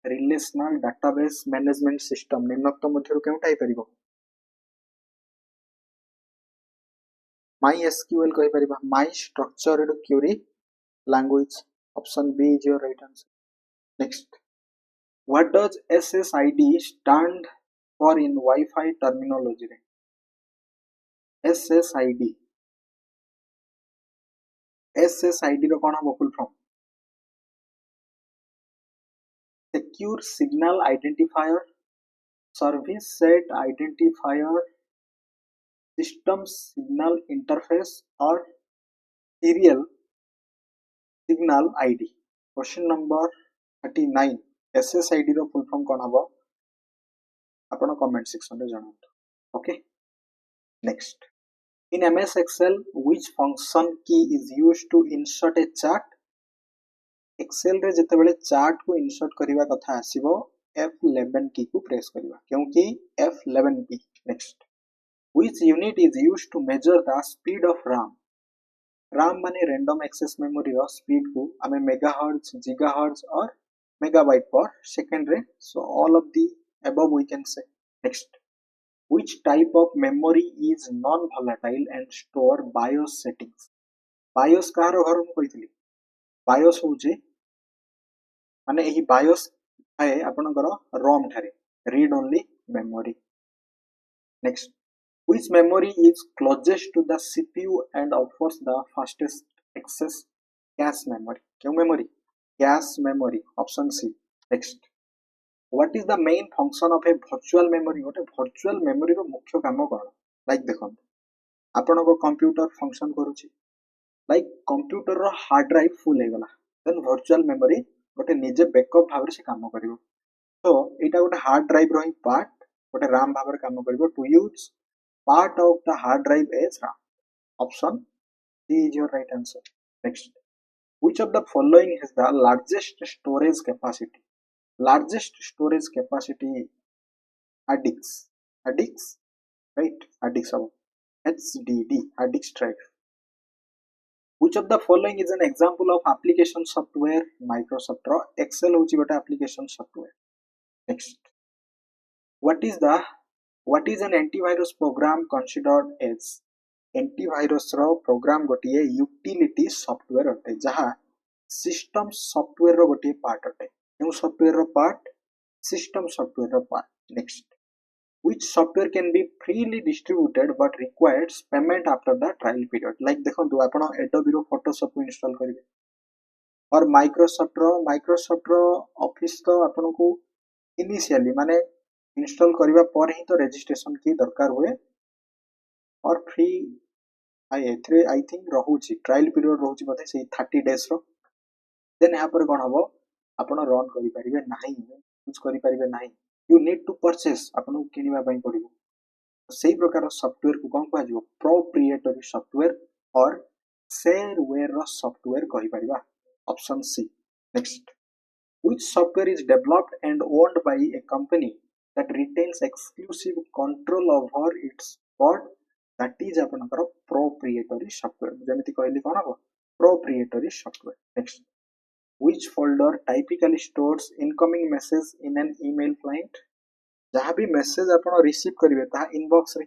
relational database management system निम्नक्त मध्यरु केउटा हे परिबो MySQL कहि परिबा my structured query language option B is your right answer next what does SSID stand for in Wi-Fi terminology रे SSID रो कोन हबो full form secure signal identifier service set identifier system signal interface or serial signal ID question number 39 SSID रो full form कोन हबो आपण comment section रे जणावନ୍ତୁ okay next in MS Excel which function key is used to insert a chart Excel रे जते बेले chart को इंसर्ट करिवा कथा आसीबो F11 की को प्रेस करिवा क्योंकि F11 की next which unit is used to measure the speed of RAM माने रैंडम एक्सेस मेमोरी रो स्पीड को हमें मेगाहर्ट्ज गीगाहर्ट्ज और मेगाबाइट पर सेकंड रे so all of the above we can say next which type of memory is non volatile and store BIOS settings BIOS car घर मु कहितली BIOS होजे माने एही BIOS थाए आपनकर रोम ठारे read only memory next which memory is closest to the CPU and offers the fastest access cache memory क्यों memory cache memory option C next what is the main function of a virtual memory गोटे virtual memory रो मुख्य काम कोन like देखो आपनको computer function करूची like computer रो हार्ड ड्राइव फुल हेगला देन वर्चुअल मेमोरी गोटे निजे बैकअप भाव से काम करिवो तो एटा गोटे हार्ड ड्राइव रो ही पार्ट गोटे रैम भाव काम करिवो to use part of the hard drive as RAM option C is your right answer next which of the following has the largest storage capacity addicts right addicts of HDD addicts drive. Which of the following is an example of application software? Microsoft रो Excel होची गोटे application software. Next, what is an antivirus program considered as? Antivirus row program गोटिए utility software अटे जहाँ system software रो गोटिए part अटे. क्यों software row part? System software row part. Next, which software can be freely distributed but requires payment after the trial period like देखो आपण Adobe रो Photoshop को install करिवे और Microsoft रो Office तो आपण को इनिशियली माने इंस्टॉल करिवा पर ही तो रजिस्ट्रेशन की दरकार हुए और फ्री आई थिंक रहउची ट्रायल पीरियड रहउची बते से 30 डेज रो देन यहाँ पर कोन हबो आपण रन करि परिबे नाही यूज करि परिबे नाही यू नीड टू परचेस आपन किनिबा पई पड़िबो सही प्रकार सॉफ्टवेयर को कौन कह प्रोप्रिएटरी सॉफ्टवेयर और शेयरवेयर सॉफ्टवेयर कहि परिबा option C next which software is developed and owned by a company that retains exclusive control over its code that is आपनकर proprietary software जेमिति कहली कोन हो proprietary software next which folder typically stores incoming message in an email client जहाँ भी message आपण receive करिवे ता inbox रे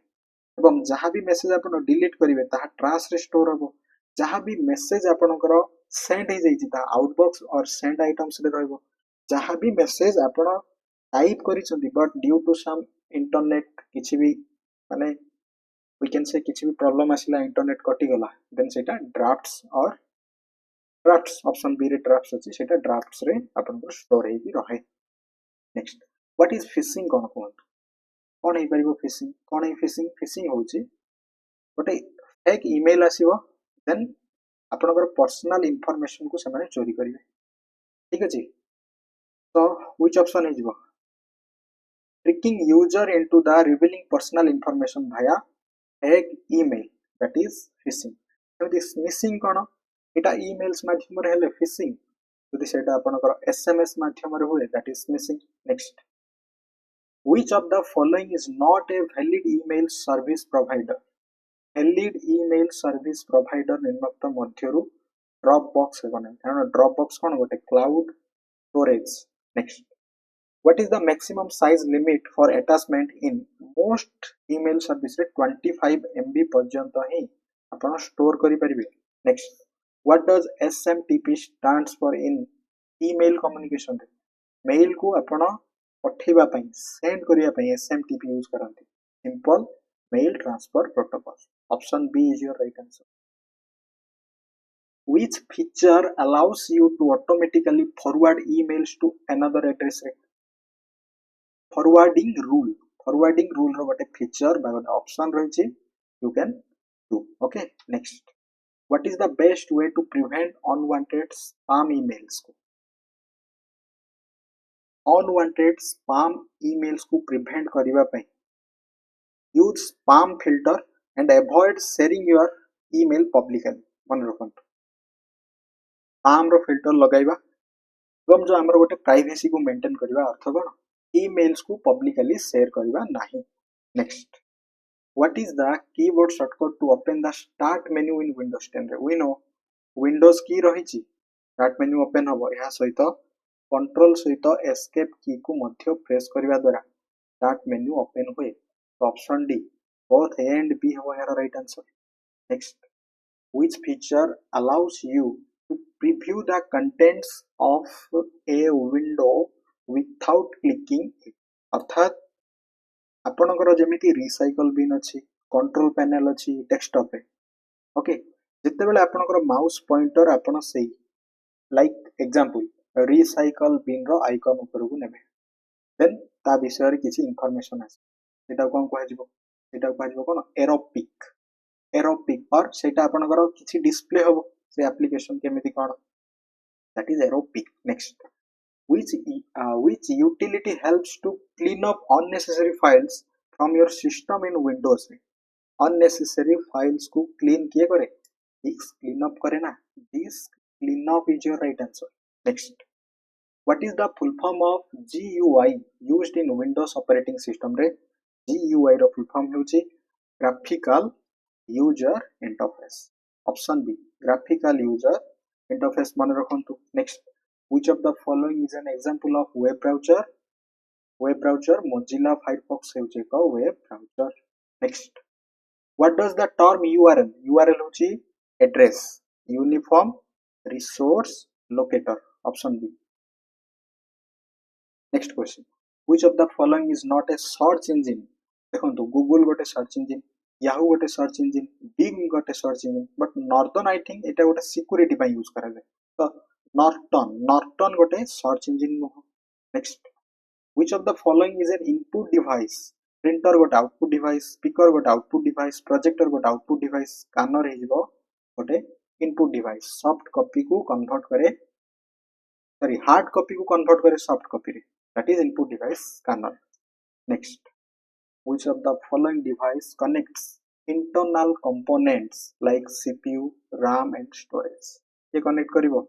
एवं जहाँ भी मैसेज आपण डिलीट करिवे ता ट्रांस रे स्टोर हबो जहाँ भी मैसेज आपणकर सेंड हे जाईची ता आउटबॉक्स और सेंड आइटम्स रे रहबो जहाँ भी मैसेज आपण टाइप करिसंती but due to some internet किछि भी माने वी कैन से किछि भी प्रॉब्लम आसिला इंटरनेट कटि गला देन सेटा ड्राफ्ट्स ऑप्शन बी रे ड्राफ्ट्स अछि सेटा ड्राफ्ट्स रे आपनकर स्टोर हे भी रहे नेक्स्ट व्हाट इज फिशिंग कोन कोन हे परिबो फिशिंग कोन हे फिशिंग होची गोटे फेक ईमेल आसीबो देन आपनकर पर्सनल इंफॉर्मेशन को सेमाने चोरी करिवे ठीक अछि तो व्हिच ऑप्शन हे जिवो tricking user into the revealing personal information via fake email that is phishing जदि स्मिशिंग कोन एटा ईमेल्स माध्यम रे हेले फिशिंग जदि सेटा आपनकर एसएमएस माध्यम रे होए that is smishing next which of the following is not a valid email service provider valid email service provider निम्नलिखित मध्यरु ड्रॉपबॉक्स हेबो नै कारण ड्रॉपबॉक्स कोन गोटे cloud storage next what is the maximum size limit for attachment in most email service रे 25 MB पर्यंत ही आपण store करि परिबे next what does SMTP stands for in email communication mail को आपण पठेबा पई सेंड करिया पई SMTP यूज करंती simple mail transfer protocol option B is your right answer which feature allows you to automatically forward emails to another address forwarding rule रो गोटे feature बा गोटे ऑप्शन रहिछि you can do okay next what is the best way to prevent unwanted spam emails को unwanted spam emails को prevent करिवा पई use spam filter and avoid sharing your email publicly मन रखंतु spam रो filter लगाइबा एवं जो हमर गोटे privacy को maintain करिवा अर्थ कोन emails को पब्लिकली शेयर करिवा नाही next what is the keyboard shortcut to open the start menu in windows 10 रे we know windows की रहिछि start menu open हबो या सहित कंट्रोल सहित एस्केप की को मध्य प्रेस करिवा द्वारा start menu open होए तो option D both A and B हबो यार right answer next which feature allows you to preview the contents of a window without clicking it. अर्थात आपणकर जमीती रिसाइकल बिन अच्छी कंट्रोल पैनल अच्छी desktop रे okay जितेबेले आपणकर माउस पॉइंटर आपण सेई लाइक एग्जांपल रिसाइकल बिन रो आइकन ऊपर को नेबे देन ता विषय रे किछि इंफॉर्मेशन आसे सेटा कोन कहै जिवो सेटा कहै जिवो कोन एरो पिक और सेटा आपणकर किछि डिस्प्ले होबो से एप्लीकेशन केमिति कोन that is arrow pick. Next, which utility helps to clean up unnecessary files from your system in Windows? Unnecessary files को clean किए करे this clean up करे ना this clean up is your right answer. Next, what is the full form of GUI used in Windows operating system रे GUI रो full form होची graphical user interface. Option B graphical user interface mane rakhantu. Next, which of the following is an example of web browser? Web browser Mozilla Firefox ହେଉଛି ଏକ web browser. Next, what does the term URL ହେଉଛି address uniform resource locator. Option B. Next question, which of the following is not a search engine? देखंतु Google गोटे search engine, Yahoo गोटे search engine, Bing गोटे search engine, but Norton I think एटा गोटे security ପାଇଁ use करा जाय. तो Norton गोटे search engine नुह. Next, which of the following is an input device? Printer गोटे output device, speaker गोटे output device, projector गोटे output device, scanner हेजिबो गोटे input device. Soft copy को convert करे hard copy को convert करे soft copy रे, that is input device scanner. Next, which of the following device connects internal components like CPU, RAM and storage? ये connect करिवो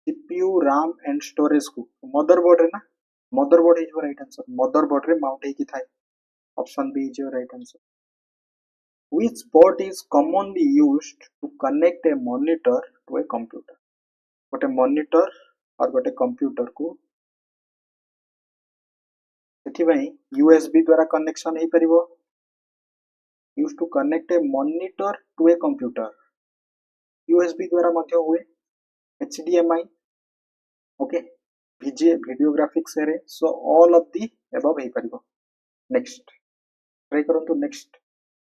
CPU, RAM and storage को motherboard रे ना motherboard is your right answer. Motherboard रे mount हेकी थाए. Option B is your right answer. Which port is commonly used to connect a monitor to a computer? गोटे monitor और गोटे computer को USB द्वारा कनेक्शन हो परिबो. Use to connect a monitor to a computer USB द्वारा मध्य हुए. HDMI okay VGA video graphics रे so all of the above हो परिबो. नेक्स्ट ट्राई करंतु. Next,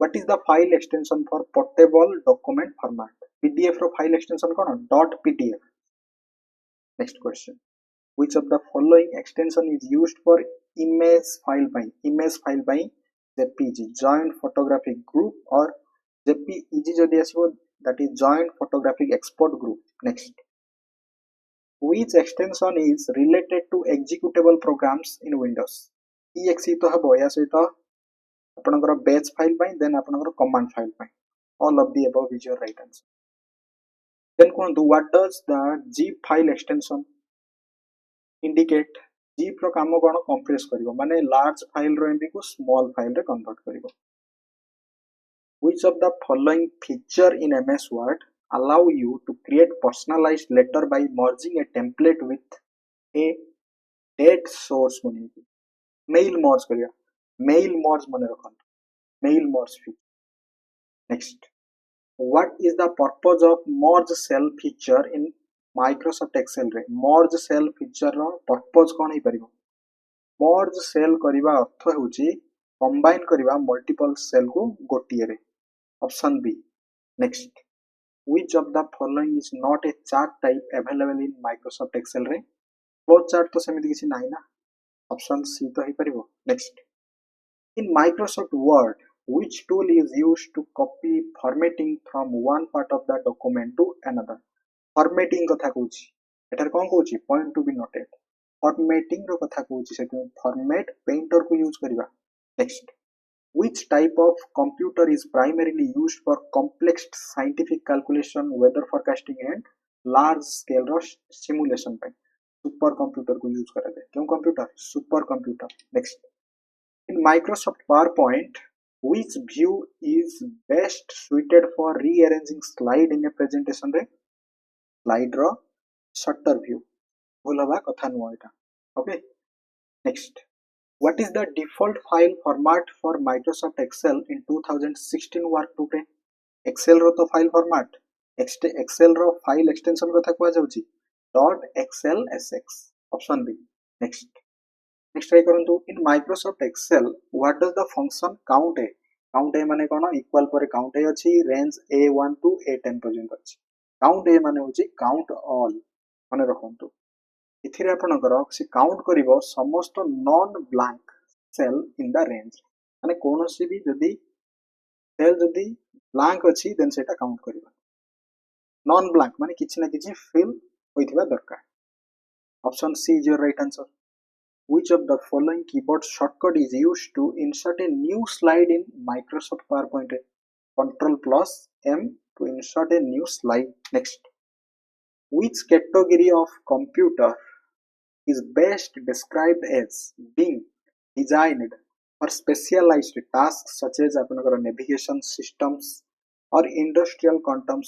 what is the file extension for portable document format? PDF रो file extension कोन .pdf. Next question, which of the following extension is used for image file by JPG joint photographic group or JPEG जदि आसीबो that is joint photographic export group. Next, which extension is related to executable programs in Windows? exe तो हबो या सहित आपनकर batch file by then आपनकर command file by. All of the above is your right answer. Then कहंतु what does the zip file extension indicate? zip रो काम कोन compress करिवो माने large file रो MB को small file रे convert करिवो. Which of the following feature in MS Word allow you to create personalized letter by merging a template with a date source मने mail merge करिया mail merge मने रखन mail merge feature. Next, what is the purpose of merge cell feature in Microsoft Excel रे? merge cell feature रो purpose कोन हे परिबो? merge cell करिवा अर्थ होची combine करिवा multiple cell को गोटिए रे. Option B. Next, which of the following is not a chart type available in Microsoft Excel रे? flow chart तो सेमिति किछि नाही ना. Option C तो हे परिबो. Next, in Microsoft Word, which tool is used to copy formatting from one part of the document to another? formatting कथा कहूची एटार कोन कहूची point to be noted. formatting रो कथा कहूची सेटु format painter को use करिवा. Next, which type of computer is primarily used for complex scientific calculation, weather forecasting and large scale रो simulation पे? Supercomputer को use करा जाए. क्यों computer? Supercomputer. Next, in Microsoft PowerPoint, which view is best suited for rearranging slide in a presentation रे? slide रो shutter view भूलवा कथा नुआ एटा. Okay. Next, what is the default file format for Microsoft Excel in 2016 workbook रे? Excel रो तो file format Excel रो file extension कथा कुआ जाउची .xlsx option B next try करंतु in Microsoft Excel what does the function count A माने कोन इक्वल पर काउंट ए अछि रेंज a1 टू a10 पर्यंत अछि काउंट ए माने होची काउंट ऑल माने रखंतु इथिरे आपनकर से काउंट करिवो समस्त non blank cell in the range माने कोनोसी भी जदी सेल जदी ब्लैंक अछि देन सेटा काउंट करिवो नॉन ब्लैंक माने किछि ना किछि फिल होइथिबा दरकार option C is your right answer which of the following keyboard shortcut is used to insert a new slide in Microsoft PowerPoint control plus M to insert a new slide next which category of computer is best described as being designed for specialized tasks such as apanakara navigation systems or industrial control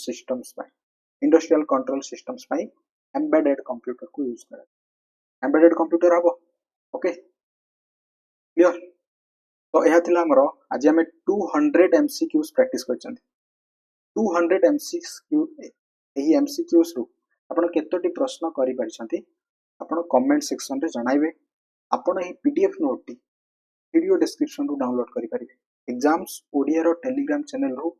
systems by embedded computer को use करा embedded computer हबो okay clear तो यह थिला हमरो आज हमें 200 MCQs practice करछन 200 MCQ एही एमसीक्यूज रु आपण केतोटी प्रश्न करि परिछंती आपण कमेंट सेक्शन रे जणाइबे आपण एही पीडीएफ नोट टी वीडियो डिस्क्रिप्शन रु डाउनलोड करि परिबे एग्जाम्स ओडिया रो टेलीग्राम चैनल रु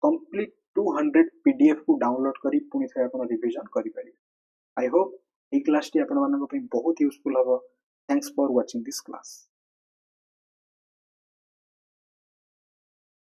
कंप्लीट 200 पीडीएफ को डाउनलोड करी पुनी थे आपण रिवीजन करि परिबे आई होप ई क्लास टी आपण मानक पे बहुत यूजफुल हबो thanks for watching this class